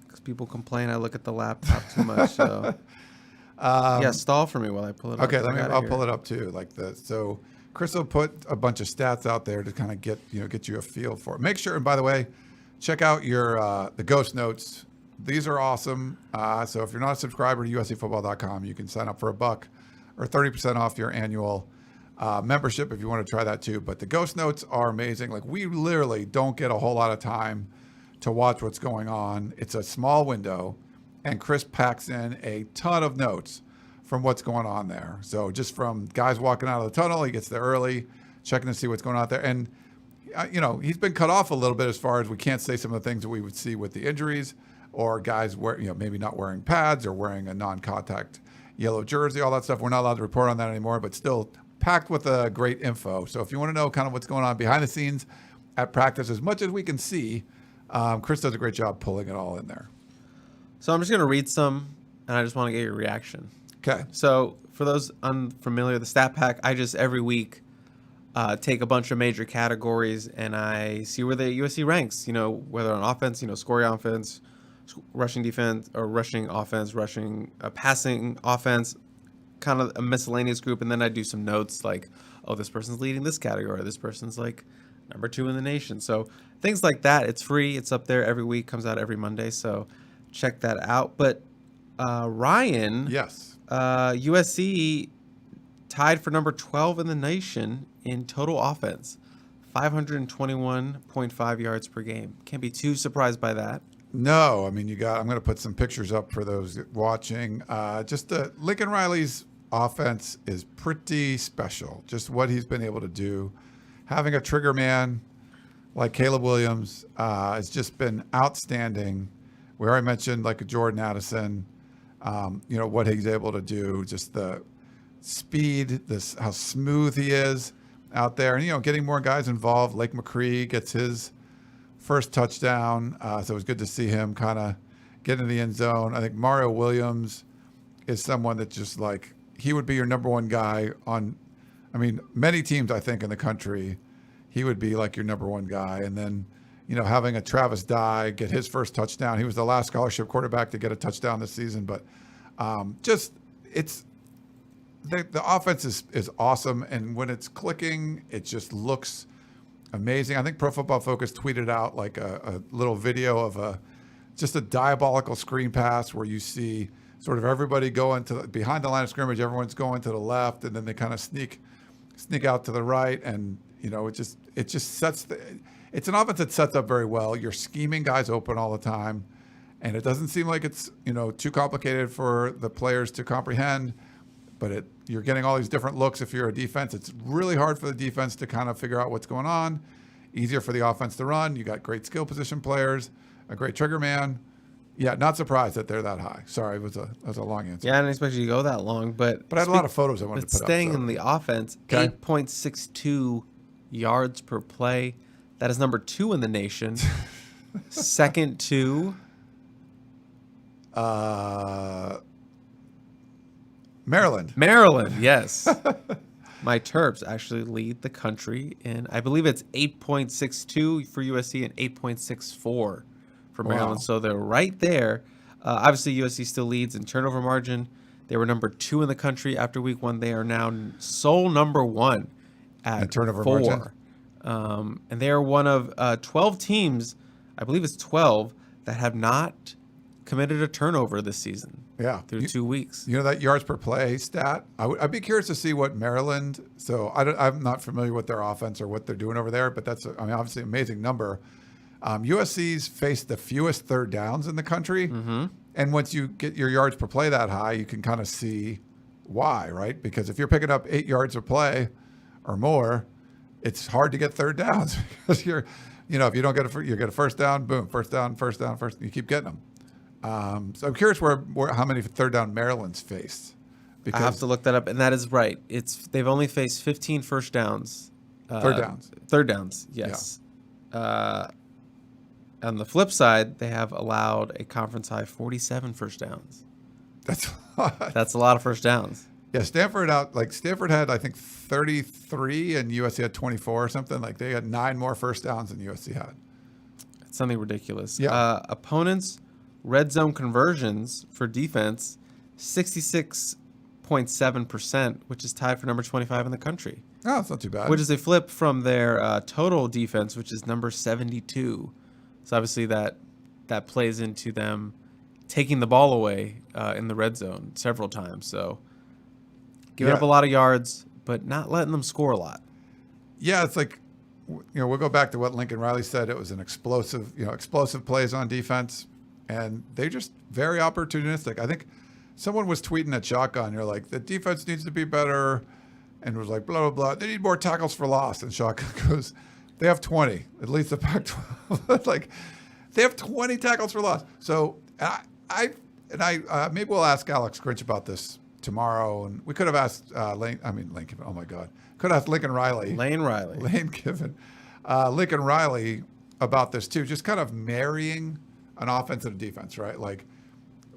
because people complain I look at the laptop too much. So stall for me while I pull it up. Okay, I'll pull it up too. So Chris will put a bunch of stats out there to kind of get you a feel for it. Make sure, and by the way, check out your the Ghost Notes. These are awesome. So if you're not a subscriber to USCFootball.com, you can sign up for $1 or 30% off your annual membership if you want to try that too. But the Ghost Notes are amazing. Like, we literally don't get a whole lot of time to watch what's going on. It's a small window, and Chris packs in a ton of notes from what's going on there. So just from guys walking out of the tunnel, he gets there early, checking to see what's going on there. And, he's been cut off a little bit as far as we can't say some of the things that we would see with the injuries, or guys maybe not wearing pads or wearing a non-contact yellow jersey, all that stuff. We're not allowed to report on that anymore, but still packed with great info. So if you want to know kind of what's going on behind the scenes at practice, as much as we can see, Chris does a great job pulling it all in there. So I'm just going to read some, and I just want to get your reaction. Okay. So for those unfamiliar, the stat pack, I just every week take a bunch of major categories, and I see where the USC ranks, whether on offense, scoring offense, rushing defense, or rushing offense, passing offense, kind of a miscellaneous group. And then I do some notes like, oh, this person's leading this category. This person's like number 2 in the nation. So things like that. It's free. It's up there every week, comes out every Monday. So check that out. But Ryan, yes, USC tied for number 12 in the nation in total offense, 521.5 yards per game. Can't be too surprised by that. No, I mean, I'm going to put some pictures up for those watching. Lincoln Riley's offense is pretty special. Just what he's been able to do. Having a trigger man like Caleb Williams has just been outstanding. We already mentioned like a Jordan Addison, what he's able to do, just the speed, how smooth he is out there. And, getting more guys involved. Lake McCree gets his first touchdown. So it was good to see him kind of get in the end zone. I think Mario Williams is someone that just he would be your number one guy on, many teams, I think, in the country, he would be like your number one guy. And then, having a Travis Dye get his first touchdown. He was the last scholarship quarterback to get a touchdown this season. But the offense is awesome. And when it's clicking, it just looks amazing. I think Pro Football Focus tweeted out like a little video of just a diabolical screen pass where you see sort of everybody going behind the line of scrimmage. Everyone's going to the left, and then they kind of sneak out to the right, and it just sets it's an offense that sets up very well. You're scheming guys open all the time, and it doesn't seem like it's too complicated for the players to comprehend. But you're getting all these different looks. If you're a defense, it's really hard for the defense to kind of figure out what's going on. Easier for the offense to run. You got great skill position players, a great trigger man. Yeah, not surprised that they're that high. Sorry, that was a long answer. Yeah, I didn't expect you to go that long. But I had a lot of photos I wanted to put up. Staying in the offense, 8.62 yards per play. That is number 2 in the nation. Second to Maryland, yes. My Terps actually lead the country in, I believe it's 8.62 for USC and 8.64 for Maryland. Wow. So they're right there. Obviously, USC still leads in turnover margin. They were number 2 in the country after week 1. They are now sole number 1 at turnover 4. Margin. And they are one of 12 teams, I believe it's 12, that have not committed a turnover this season. Yeah, through 2 weeks. That yards per play stat. I'd be curious to see what Maryland. So I'm not familiar with their offense or what they're doing over there, but that's obviously an amazing number. USC's faced the fewest third downs in the country, and once you get your yards per play that high, you can kind of see why, right? Because if you're picking up 8 yards per play or more, it's hard to get third downs because if you don't get you get a first down, boom, first down, you keep getting them. So I'm curious how many third down Maryland's faced. I have to look that up, and that is right. They've only faced 15 first downs. Third downs. Third downs, yes. Yeah. On the flip side, they have allowed a conference high 47 first downs. That's a lot of first downs. Yeah, Stanford had, I think, 33 and USC had 24 or something. Like they had 9 more first downs than USC had. It's something ridiculous. Yeah. Opponents' red zone conversions for defense, 66.7%, which is tied for number 25 in the country. Oh, that's not too bad. Which is a flip from their total defense, which is number 72. So obviously that plays into them taking the ball away in the red zone several times. So giving up a lot of yards, but not letting them score a lot. Yeah, it's like, we'll go back to what Lincoln Riley said. It was an explosive plays on defense, and they're just very opportunistic. I think someone was tweeting at Shotgun, you're like, the defense needs to be better, and was like, blah, blah, blah. They need more tackles for loss. And Shotgun goes, they have 20, at least the Pac-12. Like, they have 20 tackles for loss. So I maybe we'll ask Alex Grinch about this tomorrow, and we could have asked Lincoln. Oh my God, could have asked Lincoln Riley. Lane Kiffin, Lincoln Riley about this too. Just kind of marrying an offense and a defense, right? Like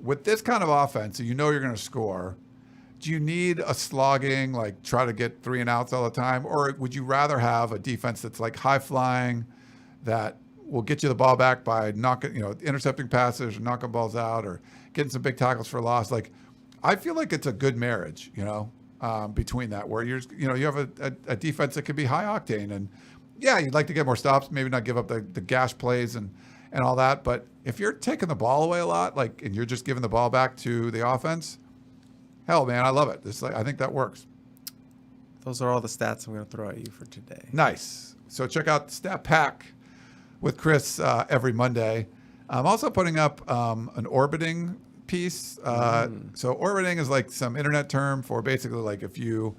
with this kind of offense, you're going to score. Do you need a slogging, like try to get 3 and outs all the time? Or would you rather have a defense that's like high flying that will get you the ball back by intercepting passes or knocking balls out or getting some big tackles for loss? Like, I feel like it's a good marriage, between that where you have a defense that could be high octane and you'd like to get more stops, maybe not give up the gash plays and all that. But if you're taking the ball away a lot, and you're just giving the ball back to the offense, hell, man, I love it. I think that works. Those are all the stats I'm going to throw at you for today. Nice. So check out Stat Pack with Chris every Monday. I'm also putting up an orbiting piece. So orbiting is like some internet term for basically like if you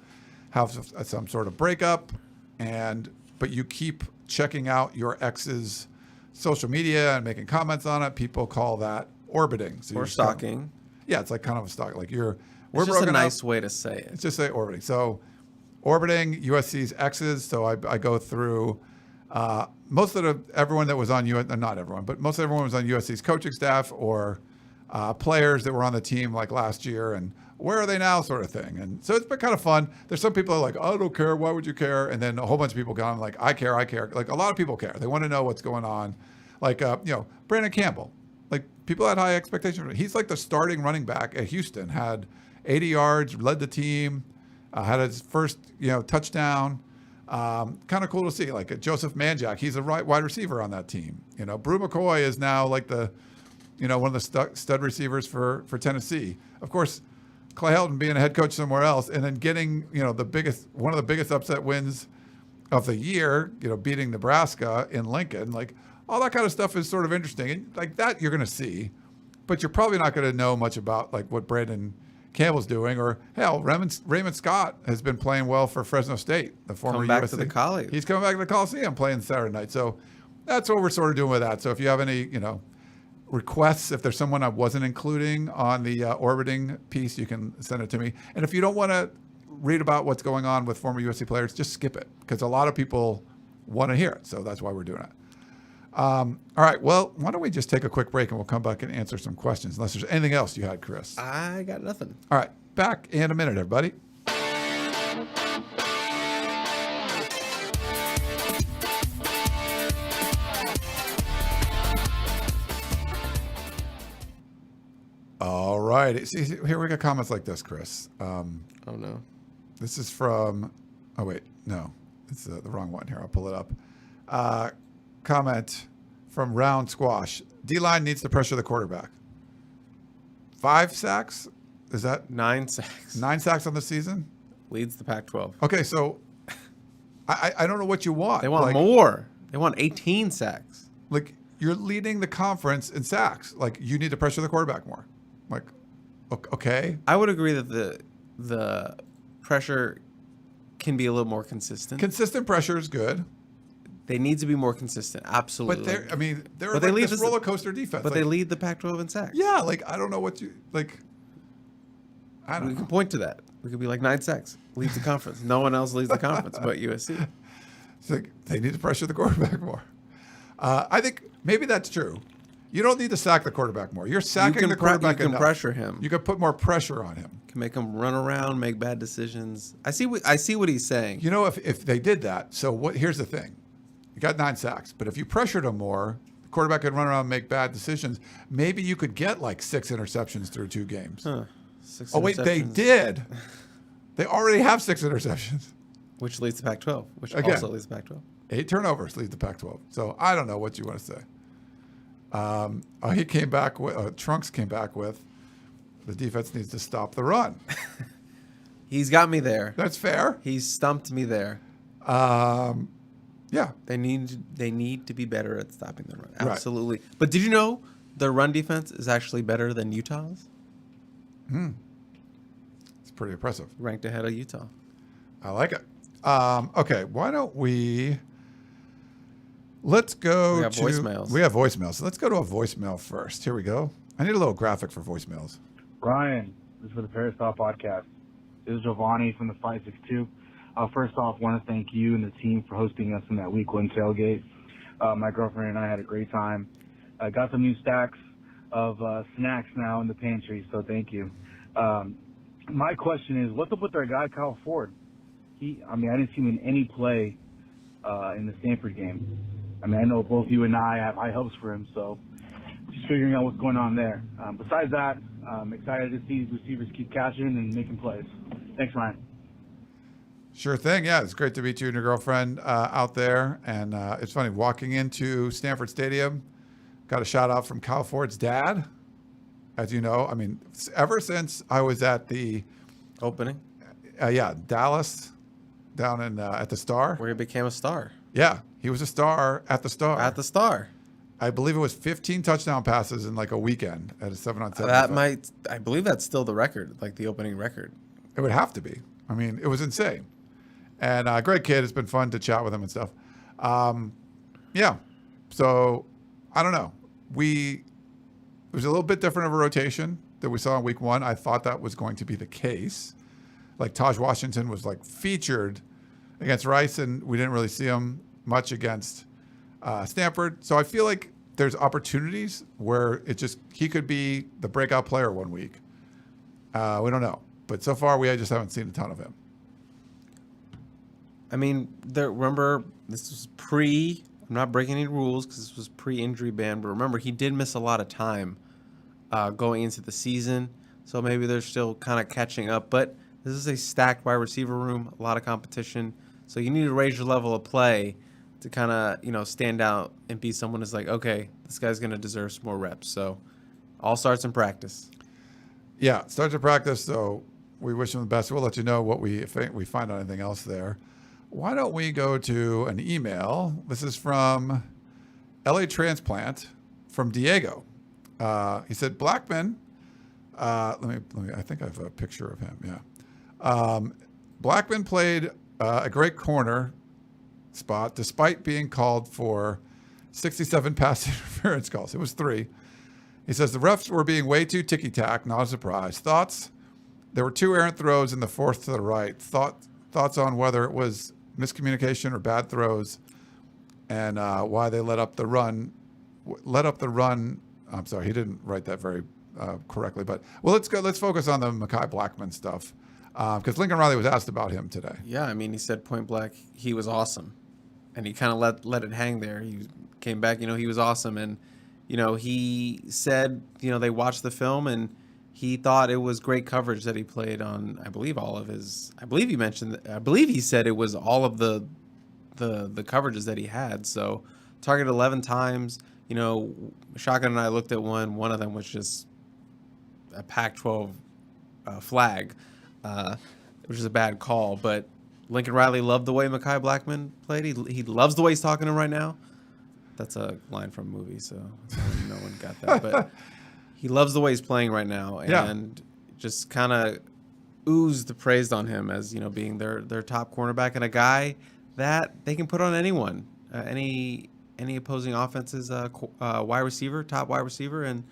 have some sort of breakup but you keep checking out your ex's social media and making comments on it, people call that orbiting. So or stalking. It's like kind of a stalk. Like we're just broken a nice up. way to say it. It's just say orbiting. So orbiting USC's exes. So I go through most of everyone that was on not everyone, but most everyone was on USC's coaching staff or players that were on the team like last year and where are they now sort of thing. And so it's been kind of fun. There's some people that are like, I don't care. Why would you care? And then a whole bunch of people gone like, I care. Like a lot of people care. They want to know what's going on. Like, Brandon Campbell, like people had high expectations. He's like the starting running back at Houston, had 80 yards, led the team, had his first, touchdown. Kind of cool to see. Like Joseph Manjack, he's a wide receiver on that team. Brew McCoy is now like the, one of the stud receivers for Tennessee. Of course, Clay Helton being a head coach somewhere else, and then getting one of the biggest upset wins of the year. Beating Nebraska in Lincoln. Like all that kind of stuff is sort of interesting, and like that you're going to see, but you're probably not going to know much about like what Brandon Campbell's doing, or hell, Raymond Scott has been playing well for Fresno State, the former back USC. to the college. He's coming back to the Coliseum playing Saturday night. So that's what we're sort of doing with that. So if you have any, requests, if there's someone I wasn't including on the orbiting piece, you can send it to me. And if you don't want to read about what's going on with former USC players, just skip it because a lot of people want to hear it. So that's why we're doing it. All right. Well, why don't we just take a quick break and we'll come back and answer some questions, unless there's anything else you had, Chris. I got nothing. All right. Back in a minute, everybody. All right. See, here we got comments like this, Chris. Oh, no. This is from, oh, wait, no. It's the wrong one here. I'll pull it up. Comment from Round Squash. D-line needs to pressure the quarterback. 5 sacks? Is that? 9 sacks. 9 sacks on the season? Leads the Pac-12. Okay, so I don't know what you want. They want more. They want 18 sacks. Like, you're leading the conference in sacks. Like, you need to pressure the quarterback more. Like, okay. I would agree that the pressure can be a little more consistent. Consistent pressure is good. They need to be more consistent. Absolutely. But they're like this roller coaster defense. But they lead the Pac-12 in sacks. Yeah, like I don't know what you like. I don't know. We can point to that. We could be like 9 sacks. Leads the conference. No one else leads the conference but USC. It's like they need to pressure the quarterback more. I think maybe that's true. You don't need to sack the quarterback more. You're sacking the quarterback enough. You can pressure him. You can put more pressure on him. Can make him run around, make bad decisions. I see what he's saying. You know, if they did that, here's the thing. You got 9 sacks, but if you pressured him more, the quarterback could run around and make bad decisions. Maybe you could get like 6 interceptions through 2 games. Huh. 6 Oh, wait, they did. They already have 6 interceptions. Which leads to Pac-12, which also leads to Pac-12. 8 turnovers leads to Pac-12. So I don't know what you want to say. He came back with, Trunks came back with, the defense needs to stop the run. He's got me there. That's fair. He's stumped me there. Yeah. They need to be better at stopping the run. Absolutely. Right. But did you know their run defense is actually better than Utah's? It's pretty impressive. Ranked ahead of Utah. I like it. Okay, why don't let's go We have voicemails. We have voicemails. So let's go to a voicemail first. Here we go. I need a little graphic for voicemails. Ryan, this is for the Peristyle Podcast. This is Giovanni from the 562. First off, I want to thank you and the team for hosting us in that week 1 tailgate. My girlfriend and I had a great time. I got some new stacks of snacks now in the pantry, so thank you. My question is, what's up with our guy, Kyle Ford? I didn't see him in any play in the Stanford game. I know both you and I have high hopes for him, so just figuring out what's going on there. Besides that, I'm excited to see receivers keep catching and making plays. Thanks, Ryan. Sure thing. Yeah, it's great to meet you and your girlfriend out there. And it's funny, walking into Stanford Stadium, got a shout out from Kyle Ford's dad. As you know, ever since I was at the opening, Dallas, down in at the Star, where he became a star. Yeah, he was a star at the Star. At the Star. I believe it was 15 touchdown passes in like a weekend at a 7-on-7. I believe that's still the record, like the opening record. It would have to be. It was insane. And great kid. It's been fun to chat with him and stuff. Yeah. So I don't know. It was a little bit different of a rotation that we saw in week 1. I thought that was going to be the case. Like Taj Washington was like featured against Rice, and we didn't really see him much against Stanford. So I feel like there's opportunities where he could be the breakout player one week. We don't know. But so far, we just haven't seen a ton of him. Remember, this was I'm not breaking any rules because this was pre-injury ban, but remember, he did miss a lot of time going into the season. So maybe they're still kind of catching up. But this is a stacked wide receiver room, a lot of competition. So you need to raise your level of play to kind of, stand out and be someone who's like, okay, this guy's going to deserve some more reps. So all starts in practice. Yeah, starts in practice. So we wish him the best. We'll let you know if we find out anything else there. Why don't we go to an email? This is from LA Transplant from Diego. He said, Blackman, let me, I think I have a picture of him. Yeah. Blackman played a great corner spot despite being called for 67 pass interference calls. It was 3. He says the refs were being way too ticky-tack, not a surprise. Thoughts? There were 2 errant throws in the 4th to the right. Thoughts on whether it was miscommunication or bad throws, and why they let up the run. I'm sorry, he didn't write that very correctly, but let's focus on the Mekhi Blackman stuff, because Lincoln Riley was asked about him today. Yeah, he said point blank he was awesome, and he kind of let it hang there. He came back, he was awesome, and he said they watched the film and he thought it was great coverage that he played on, I believe he said it was all of the coverages that he had. So targeted 11 times. Shotgun and I looked at one of them was just a Pac-12 flag, which is a bad call. But Lincoln Riley loved the way Mekhi Blackman played. He loves the way he's talking to him right now. That's a line from a movie, so no one got that. But he loves the way he's playing right now, and just kind of oozed praised on him as being their top cornerback and a guy that they can put on anyone. any opposing offense's wide receiver, top wide receiver, and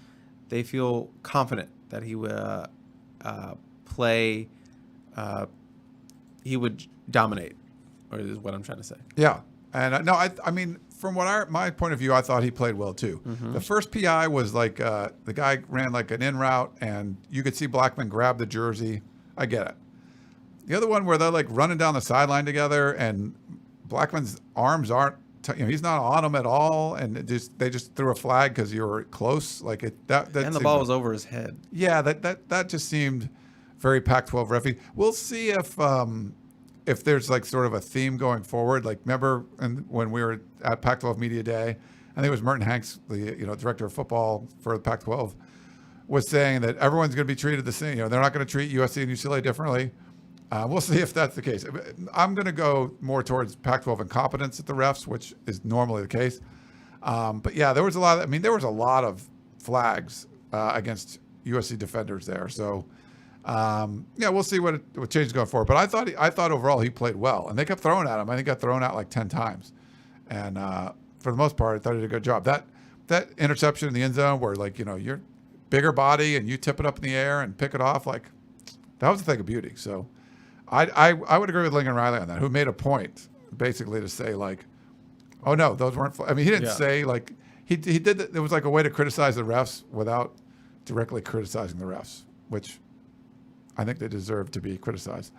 they feel confident that he would play. He would dominate, or is what I'm trying to say. Yeah, and no, I mean, from my point of view, I thought he played well too. Mm-hmm. The first PI was like the guy ran like an in route, and you could see Blackman grab the jersey. I get it. The other one where they're like running down the sideline together, and Blackman's arms aren't. He's not on him at all, and they just threw a flag because you were close. Like that and the ball was over his head. Yeah, that just seemed very Pac-12 referee. We'll see if there's like sort of a theme going forward. Like remember when we were at Pac-12 Media Day, I think it was Merton Hanks, the director of football for the Pac-12, was saying that everyone's going to be treated the same. They're not going to treat USC and UCLA differently. We'll see if that's the case. I'm going to go more towards Pac-12 incompetence at the refs, which is normally the case. But yeah, there was a lot of flags against USC defenders there. So we'll see what changes going forward. But I thought overall he played well, and they kept throwing at him. I think he got thrown out like 10 times, and for the most part, I thought he did a good job. That interception in the end zone, where you're bigger body and you tip it up in the air and pick it off, like that was a thing of beauty. So. I would agree with Lincoln Riley on that, who made a point basically to say like, oh no, those weren't. I mean, he didn't say like he did. It was like a way to criticize the refs without directly criticizing the refs, which I think they deserve to be criticized.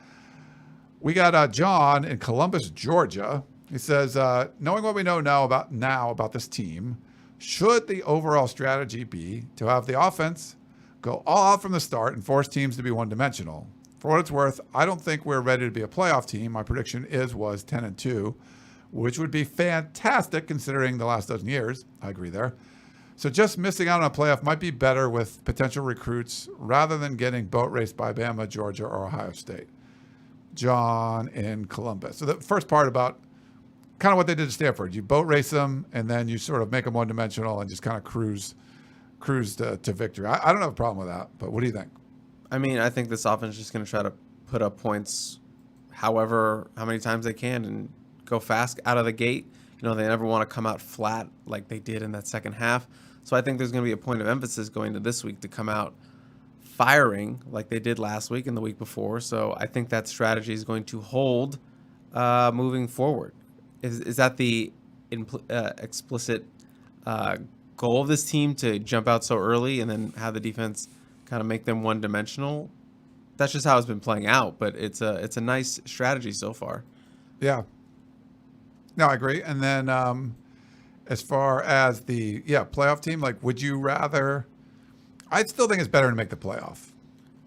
We got John in Columbus, Georgia. He says, knowing what we know now about this team, should the overall strategy be to have the offense go all out from the start and force teams to be one-dimensional? For what it's worth, I don't think we're ready to be a playoff team. My prediction was 10-2, which would be fantastic considering the last dozen years. I agree there. So just missing out on a playoff might be better with potential recruits rather than getting boat raced by Bama, Georgia, or Ohio State. John in Columbus. So the first part about kind of what they did to Stanford. You boat race them, and then you sort of make them one-dimensional and just kind of cruise to victory. I don't have a problem with that, but what do you think? I mean, I think this offense is just going to try to put up points how many times they can and go fast out of the gate. They never want to come out flat like they did in that second half. So I think there's going to be a point of emphasis going to this week to come out firing like they did last week and the week before. So I think that strategy is going to hold moving forward. Is that the explicit goal of this team, to jump out so early and then have the defense kind of make them one-dimensional? That's just how it's been playing out, but it's a nice strategy so far. Yeah. No, I agree. And then as far as the playoff team, like, would you rather? I still think it's better to make the playoff.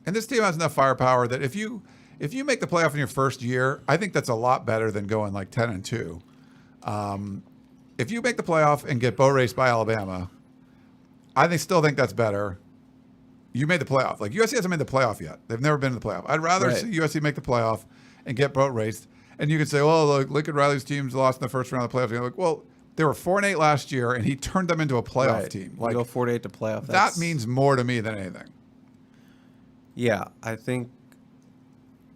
And this team has enough firepower that if you make the playoff in your first year, I think that's a lot better than going like 10-2. If you make the playoff and get boat raced by Alabama, I still think that's better. You made the playoff. Like, USC hasn't made the playoff yet. They've never been in the playoff. I'd rather see USC make the playoff and get boat raced. And you can say, well, look, Lincoln Riley's teams lost in the first round of the playoffs. And you're like, well, they were 4-8 last year, and he turned them into a playoff team. Like, you go 4-8 to playoff. That means more to me than anything. Yeah, I think.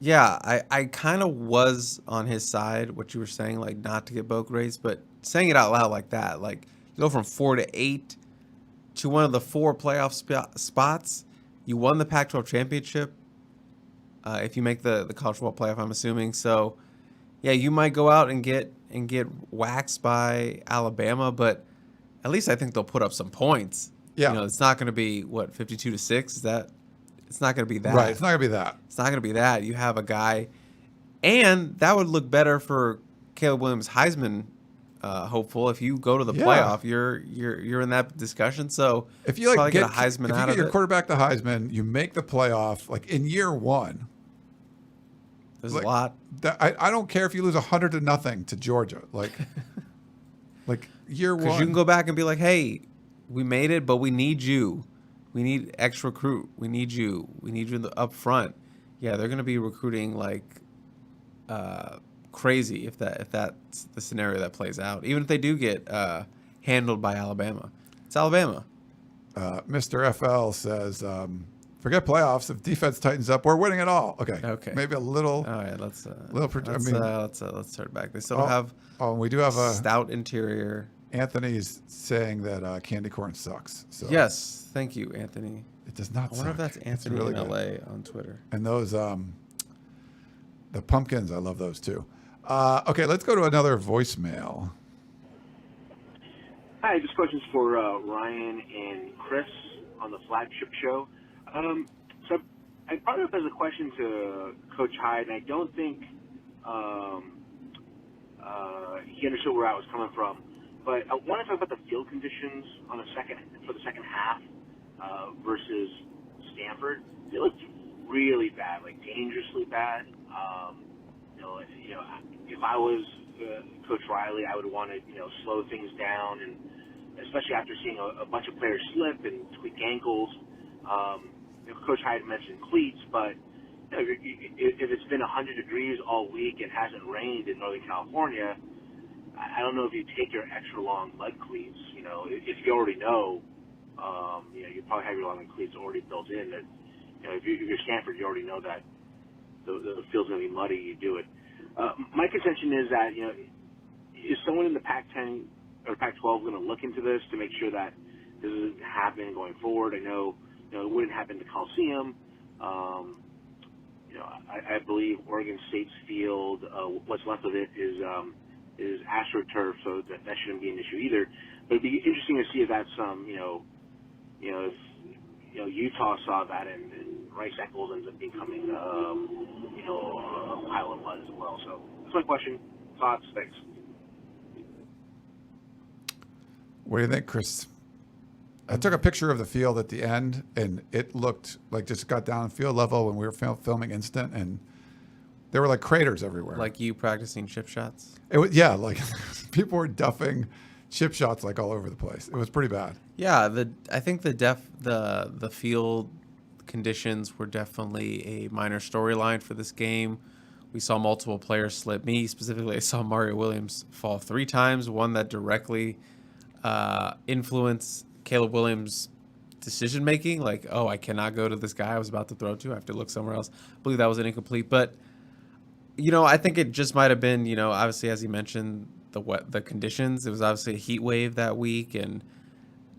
Yeah, I kind of was on his side, what you were saying, like not to get boat raced, but saying it out loud like that, like you go from 4-8 to one of the 4 playoff spots. You won the Pac-12 championship. If you make the college football playoff, I'm assuming. So, yeah, you might go out and get waxed by Alabama, but at least I think they'll put up some points. Yeah, it's not going to be 52-6. Is that? It's not going to be that. Right, it's not going to be that. It's not going to be that. You have a guy, and that would look better for Caleb Williams Heisman hopeful. If you go to the playoff, you're in that discussion. So if you like get a Heisman out of it, if you get your quarterback the Heisman, you make the playoff like in year 1. There's a lot. I don't care if you lose 100-0 to Georgia. Like year 1, because you can go back and be like, hey, we made it, but we need you. We need X recruit. We need you. We need you up front. Yeah, they're going to be recruiting like crazy if that's the scenario that plays out. Even if they do get handled by Alabama, it's Alabama. Mr. FL says Forget playoffs. If defense tightens up, we're winning it all. Okay. Maybe a little. All right, let's start back. They still have. Oh, we do have a stout interior. Anthony's saying that candy corn sucks. So yes, thank you, Anthony. It does not. I wonder if that's Anthony really in LA good. on Twitter. And those the pumpkins, I love those too. Okay, let's go to another voicemail. Hi, this question's for Ryan and Chris on the flagship show. So I brought it up as a question to Coach Height, and I don't think he understood where I was coming from. But I want to talk about the field conditions on for the second half versus Stanford. They looked really bad, like dangerously bad. If I was Coach Riley, I would want to slow things down, and especially after seeing a bunch of players slip and tweak ankles. Coach Height mentioned cleats, but if it's been 100 degrees all week and hasn't rained in Northern California, I don't know if you take your extra long mud cleats. If you already know, you probably have your long cleats already built in. That if you're Stanford, you already know that the field's going to be muddy. You do it. My contention is that is someone in the Pac-10 or Pac-12 going to look into this to make sure that this isn't happening going forward? I know it wouldn't happen to Coliseum. I believe Oregon State's field, what's left of it is AstroTurf, so that shouldn't be an issue either. But it'd be interesting to see if that's if Utah saw that and Rice Eccles ends up becoming a pile of mud as well. So that's my question. Thoughts? Thanks. What do you think, Chris? I took a picture of the field at the end, and it looked like just got down field level when we were filming Instant, and there were like craters everywhere. Like you practicing chip shots? It was, like people were duffing chip shots like all over the place. It was pretty bad. Yeah, I think the field conditions were definitely a minor storyline for this game. We saw multiple players slip. Me specifically, I saw Mario Williams fall 3 times. One that directly influenced Caleb Williams' decision making, like, oh, I cannot go to this guy I was about to throw to. I have to look somewhere else. I believe that was an incomplete, but I think it just might have been, obviously, as he mentioned, the conditions. It was obviously a heat wave that week and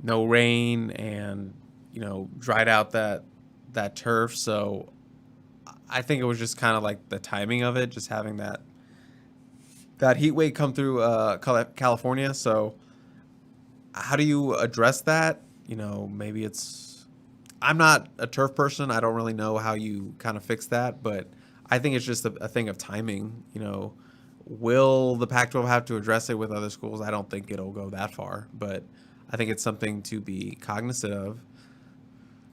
no rain, and dried out that turf. So I think it was just kind of like the timing of it, just having that heat wave come through California. So how do you address that? Maybe I'm not a turf person. I don't really know how you kind of fix that, but I think it's just a thing of timing. Will the Pac-12 have to address it with other schools? I don't think it'll go that far, but I think it's something to be cognizant of.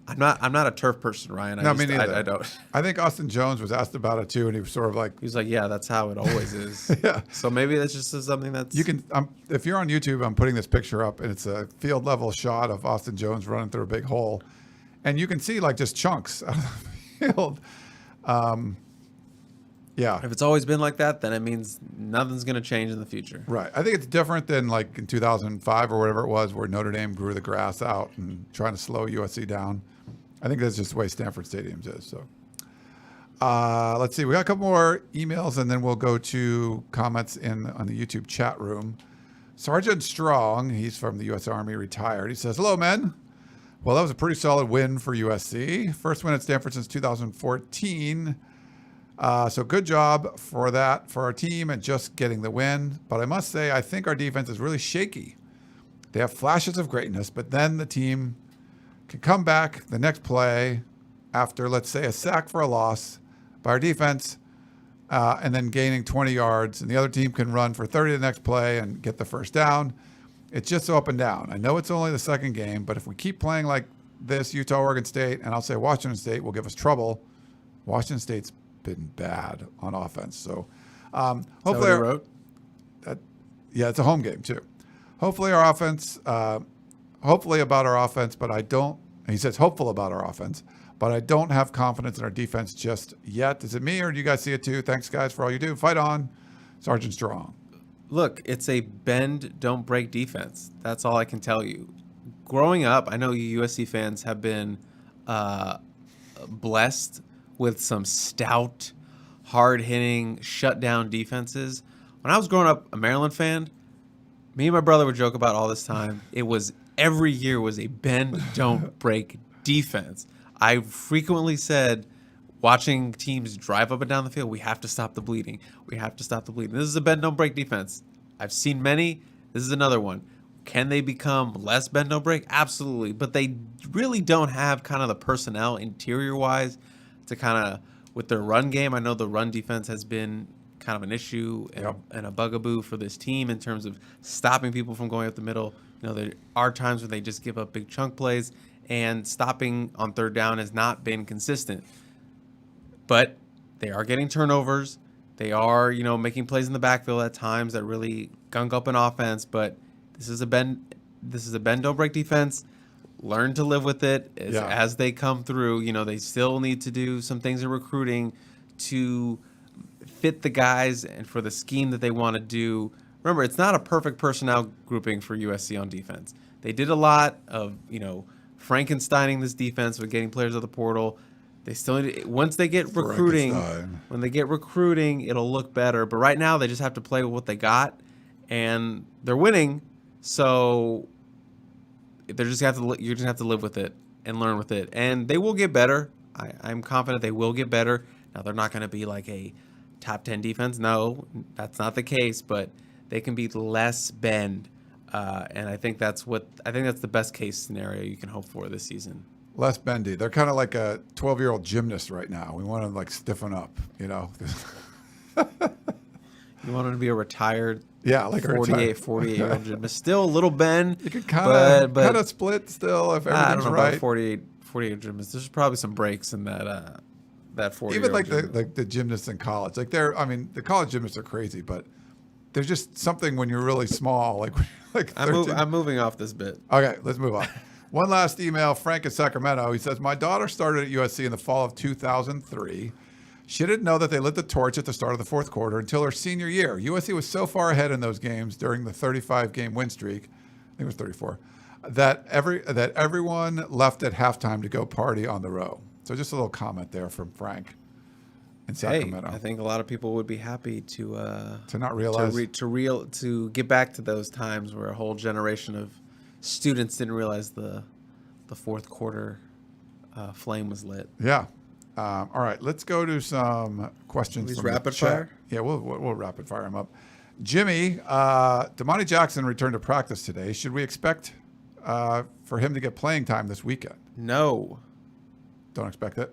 I'm not a turf person, Ryan. Me neither. I don't. I think Austin Jones was asked about it too, and he was sort of like, He's like, yeah, that's how it always is. Yeah. So maybe that's just something that's. You can, if you're on YouTube, I'm putting this picture up, and it's a field level shot of Austin Jones running through a big hole, and you can see like just chunks out of the field. Yeah. If it's always been like that, then it means nothing's going to change in the future. Right. I think it's different than like in 2005 or whatever it was, where Notre Dame grew the grass out and trying to slow USC down. I think that's just the way Stanford Stadiums is. So let's see. We got a couple more emails, and then we'll go to comments on the YouTube chat room. Sergeant Strong, he's from the U.S. Army, retired. He says, hello, men. Well, that was a pretty solid win for USC. First win at Stanford since 2014. So good job for that, for our team, and just getting the win. But I must say, I think our defense is really shaky. They have flashes of greatness, but then the team can come back the next play after, let's say, a sack for a loss by our defense, and then gaining 20 yards, and the other team can run for 30 the next play and get the first down. It's just so up and down. I know it's only the second game, but if we keep playing like this, Utah, Oregon State, and I'll say Washington State will give us trouble. Washington State's been bad on offense. So hopefully, it's a home game too. Hopefully our offense, hopefully about our offense, but I don't, he says hopeful about our offense, but I don't have confidence in our defense just yet. Is it me, or do you guys see it too? Thanks guys for all you do. Fight on, Sergeant Strong. Look, it's a bend, don't break defense. That's all I can tell you. Growing up, I know you USC fans have been blessed with some stout, hard-hitting, shut-down defenses. When I was growing up a Maryland fan, me and my brother would joke about all this time. It was every year was a bend, don't break defense. I frequently said, watching teams drive up and down the field, we have to stop the bleeding. We have to stop the bleeding. This is a bend, don't break defense. I've seen many. This is another one. Can they become less bend, don't break? Absolutely. But they really don't have kind of the personnel interior-wise to kind of, with their run game, I know the run defense has been kind of an issue and a bugaboo for this team in terms of stopping people from going up the middle. You know, there are times when they just give up big chunk plays, and stopping on third down has not been consistent. But they are getting turnovers. They are, making plays in the backfield at times that really gunk up an offense. But this is a bend don't break defense. Learn to live with it as they come through. They still need to do some things in recruiting to fit the guys and for the scheme that they want to do. Remember, it's not a perfect personnel grouping for USC on defense. They did a lot of, Frankensteining this defense with getting players out of the portal. They still need to, once they get recruiting, it'll look better. But right now, they just have to play with what they got, and they're winning. So you're just have to live with it and learn with it, and they will get better. I'm confident they will get better. Now they're not going to be like a top 10 defense. No, that's not the case. But they can be less bend, and I think that's the best case scenario you can hope for this season. Less bendy. They're kind of like a 12-year-old gymnast right now. We want to stiffen up, You want them to be a retired, like 48-year-old gymnast. Still a little bend. You could kind of split still if everything's I don't know right. About 48 gymnasts. There's probably some breaks in that 40. Even like the gymnasts in college. The college gymnasts are crazy, but there's just something when you're really small. I'm moving off this bit. Okay, let's move on. One last email, Frank in Sacramento. He says, my daughter started at USC in the fall of 2003. She didn't know that they lit the torch at the start of the fourth quarter until her senior year. USC was so far ahead in those games during the 35-game win streak, I think it was 34, that everyone left at halftime to go party on the row. So just a little comment there from Frank in Sacramento. I think a lot of people would be happy to not realize to get back to those times where a whole generation of students didn't realize the fourth quarter flame was lit. Yeah. All right, let's go to some questions. These from rapid the chat. fire? Yeah, we'll rapid fire them up. Jimmy, Damani Jackson returned to practice today. Should we expect for him to get playing time this weekend? No. Don't expect it?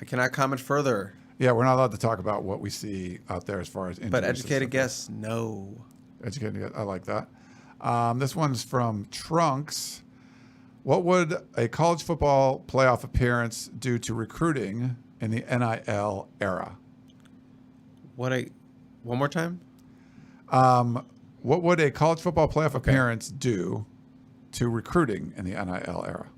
I cannot comment further. Yeah, we're not allowed to talk about what we see out there as far as injuries. But educated guess, no. Educated guess, I like that. This one's from Trunks. What would a college football playoff appearance do to recruiting in the NIL era? One more time? What would a college football playoff appearance do to recruiting in the NIL era?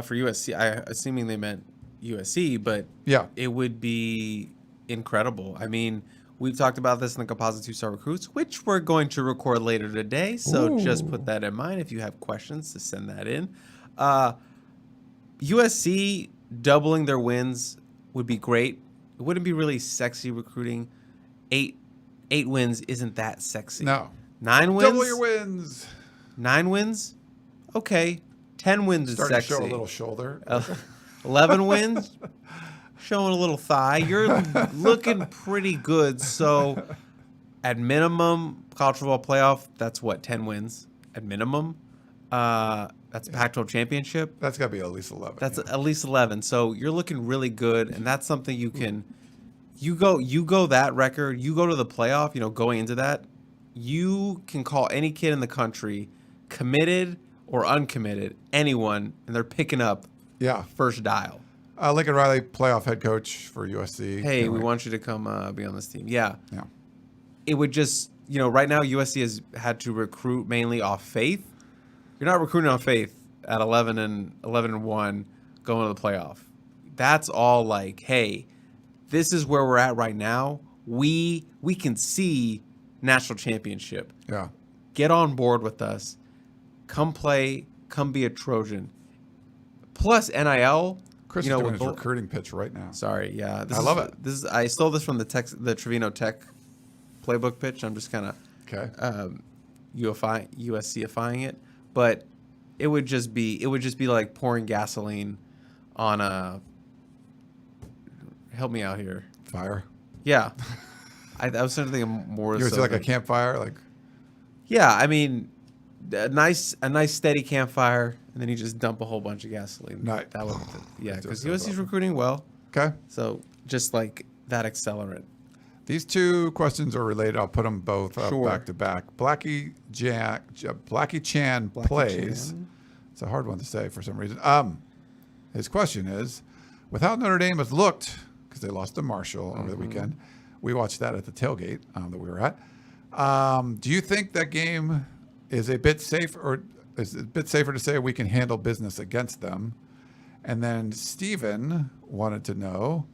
For USC, assuming they meant USC, but yeah, it would be incredible. I mean, we've talked about this in the Composite 2-Star Recruits, which we're going to record later today. So just put that in mind. If you have questions, to send that in. USC doubling their wins would be great. It wouldn't be really sexy recruiting. Eight wins isn't that sexy. No. 9 wins. Double your wins. 9 wins. Okay. 10 wins is Starting sexy. to show a little shoulder. 11 wins. Showing a little thigh. You're looking pretty good. So, at minimum, college football playoff, that's what, 10 wins? At minimum? That's Pac-12 championship. That's got to be at least 11. That's at least 11. So, you're looking really good, and that's something you can you go that record, you go to the playoff, going into that, you can call any kid in the country committed or uncommitted, anyone, and they're picking up first dial. Lincoln Riley, playoff head coach for USC. Hey, we want you to come be on this team. Yeah. Yeah. It would just, right now USC has had to recruit mainly off faith. You're not recruiting on faith at 11-1 going to the playoff. That's all like, hey, this is where we're at right now. We can see national championship. Yeah. Get on board with us. Come play. Come be a Trojan. Plus NIL. Chris is doing his recruiting pitch right now. Sorry, yeah. I love it. I stole this from the Trevino Tech playbook pitch. I'm just kind of USC-ifying it, but it would just be like pouring gasoline on a. Help me out here. Fire. Yeah, I was thinking more. You would say like a campfire, like. Yeah, I mean, a nice steady campfire, and then you just dump a whole bunch of gasoline. Nice. That would, yeah, because USC's recruiting well. Okay. So just like that accelerant. These two questions are related. I'll put them both up back to back. Blackie Chan plays. It's a hard one to say for some reason. His question is, with how Notre Dame has looked, because they lost to Marshall over the weekend, we watched that at the tailgate that we were at. Do you think that game is a bit safe, or is it a bit safer to say we can handle business against them? And then Steven wanted to know,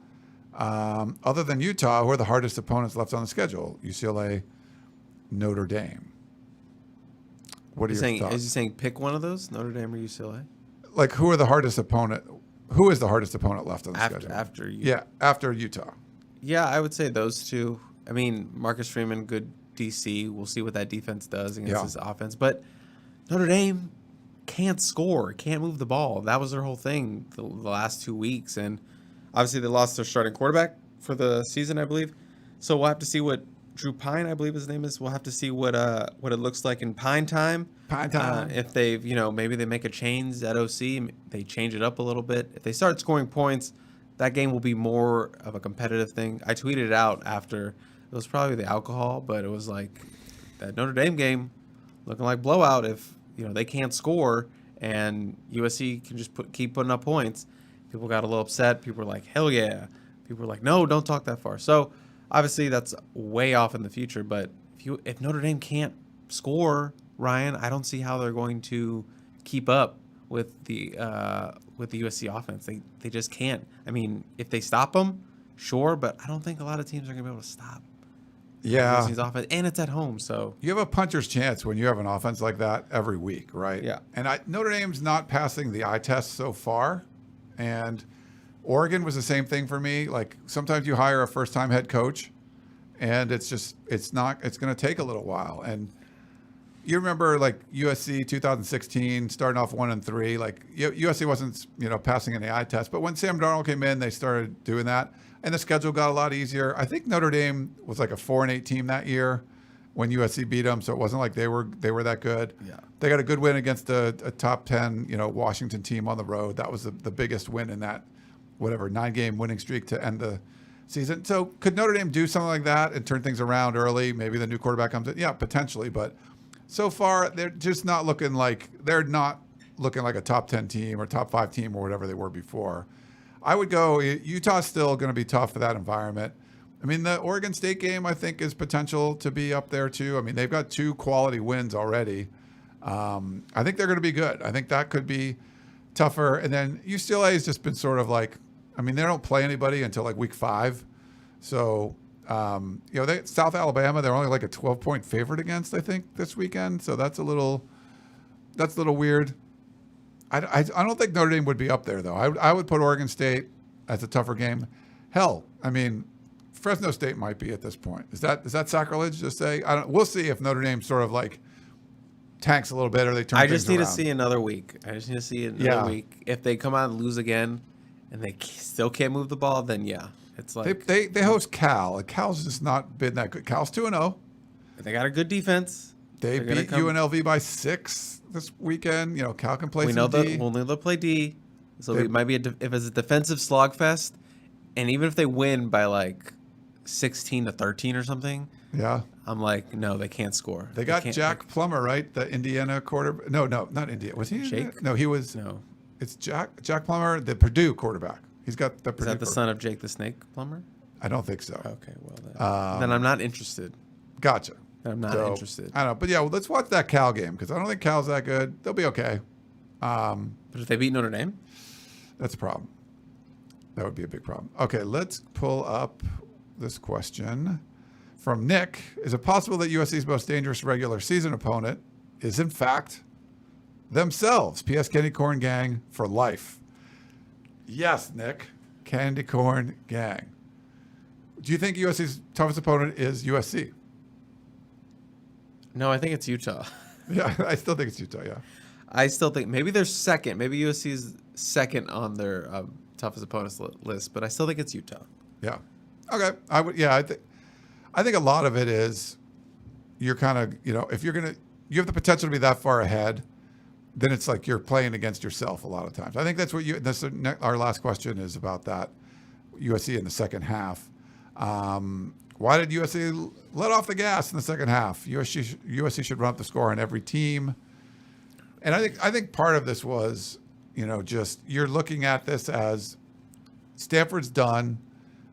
other than Utah, who are the hardest opponents left on the schedule? UCLA, Notre Dame. What are your thoughts? Is he saying pick one of those, Notre Dame or UCLA? Like, who is the hardest opponent left on the schedule? After Utah. Yeah, after Utah. Yeah, I would say those two. I mean, Marcus Freeman, good DC. We'll see what that defense does against his offense. But Notre Dame can't score, can't move the ball. That was their whole thing the last 2 weeks. And obviously they lost their starting quarterback for the season, I believe. So we'll have to see what Drew Pine, I believe his name is. We'll have to see what it looks like in Pine time. If they've, maybe they make a change at OC, they change it up a little bit. If they start scoring points, that game will be more of a competitive thing. I tweeted it out after. It was probably the alcohol, but it was like that Notre Dame game looking like blowout if, they can't score and USC can just keep putting up points. People got a little upset. People were like, hell yeah. People were like, no, don't talk that far. So obviously that's way off in the future, but if Notre Dame can't score, Ryan, I don't see how they're going to keep up with the USC offense. They just can't. I mean, if they stop them, sure, but I don't think a lot of teams are going to be able to stop USC's offense, and it's at home, so you have a puncher's chance when you have an offense like that every week, right? Yeah. And Notre Dame's not passing the eye test so far, and Oregon was the same thing for me. Like, sometimes you hire a first-time head coach, and it's going to take a little while. And you remember, like, USC 2016 starting off 1-3. Like, USC wasn't passing any eye test, but when Sam Darnold came in, they started doing that. And the schedule got a lot easier. I think Notre Dame was like a 4-8 team that year when USC beat them, so it wasn't like they were that good. Yeah. They got a good win against a top 10, Washington team on the road. That was the biggest win in that 9-game winning streak to end the season. So could Notre Dame do something like that and turn things around early? Maybe the new quarterback comes in. Yeah, potentially, but so far they're just not looking like a top 10 team or top 5 team or whatever they were before. I would go, Utah's still going to be tough for that environment. I mean, the Oregon State game, I think, is potential to be up there, too. I mean, they've got 2 quality wins already. I think they're going to be good. I think that could be tougher. And then UCLA has just been sort of like, I mean, they don't play anybody until like week 5. So, South Alabama, they're only like a 12-point favorite against, I think, this weekend. So that's a little weird. I don't think Notre Dame would be up there, though. I would put Oregon State as a tougher game. Hell, I mean, Fresno State might be at this point. Is that sacrilege to say? We'll see if Notre Dame sort of like tanks a little bit or they turn things around. I just need to see another week. Week. If they come out and lose again and they still can't move the ball, then yeah. It's like they host Cal. Cal's just not been that good. Cal's 2-0. They got a good defense. They beat UNLV by 6 this weekend. Cal can play some D. We'll know they'll play D. So it might be if it's a defensive slogfest, and even if they win by like 16-13 or something, yeah, I'm like, no, they can't score. They got Jack Plummer, right? The Indiana quarterback. No, not Indiana. Was he? Jake? No, he was. No, it's Jack Plummer, the Purdue quarterback. He's got the. Is that the son of Jake the Snake Plummer? I don't think so. Okay, well then I'm not interested. Gotcha. I'm not interested. I don't know, but yeah, let's watch that Cal game because I don't think Cal's that good. They'll be okay. But if they beat Notre Dame, that's a problem. That would be a big problem. Okay, let's pull up this question from Nick. Is it possible that USC's most dangerous regular season opponent is in fact themselves? P.S. Kenny Corn Gang for life. Yes, Nick. Candy corn gang. Do you think USC's toughest opponent is USC? No, I think it's Utah. Yeah, I still think it's Utah, yeah. I still think maybe they're second. Maybe USC's second on their toughest opponents list, but I still think it's Utah. Yeah. Okay. I think a lot of it is you're kind of, if you have the potential to be that far ahead, then it's like you're playing against yourself a lot of times. I think that's our last question is about that, USC in the second half. Why did USC let off the gas in the second half? USC should run up the score on every team. And I think part of this was, just you're looking at this as Stanford's done.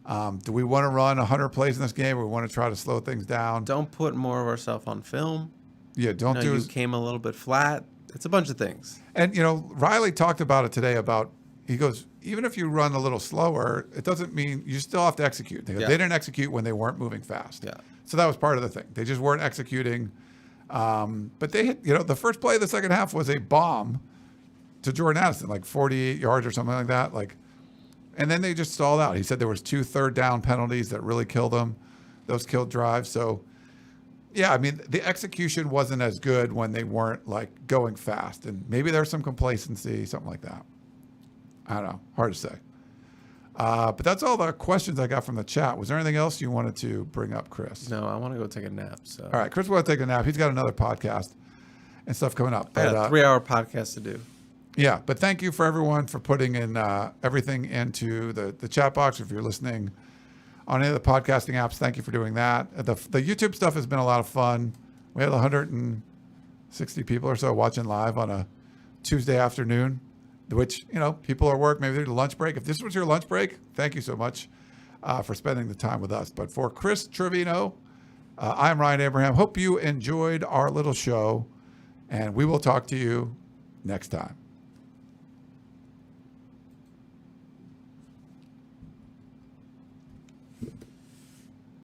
Do we want to run 100 plays in this game, or we want to try to slow things down? Don't put more of ourselves on film. Yeah, You came a little bit flat. It's a bunch of things. And, Riley talked about it today he goes, even if you run a little slower, it doesn't mean you still have to execute. They didn't execute when they weren't moving fast. Yeah. So that was part of the thing. They just weren't executing. But they hit, the first play of the second half was a bomb to Jordan Addison, like 48 yards or something like that. And then they just stalled out. He said there was 2 third down penalties that really killed them. Those killed drives. So, yeah, I mean, the execution wasn't as good when they weren't going fast. And maybe there's some complacency, something like that. I don't know. Hard to say. But that's all the questions I got from the chat. Was there anything else you wanted to bring up, Chris? No, I want to go take a nap. So. All right, Chris will take a nap. He's got another podcast and stuff coming up. I got a 3-hour podcast to do. Yeah, but thank you for everyone for putting in everything into the chat box. If you're listening on any of the podcasting apps, thank you for doing that. The YouTube stuff has been a lot of fun. We had 160 people or so watching live on a Tuesday afternoon, which, people are at work, maybe they're lunch break. If this was your lunch break, thank you so much for spending the time with us. But for Chris Trevino, I'm Ryan Abraham. Hope you enjoyed our little show, and we will talk to you next time.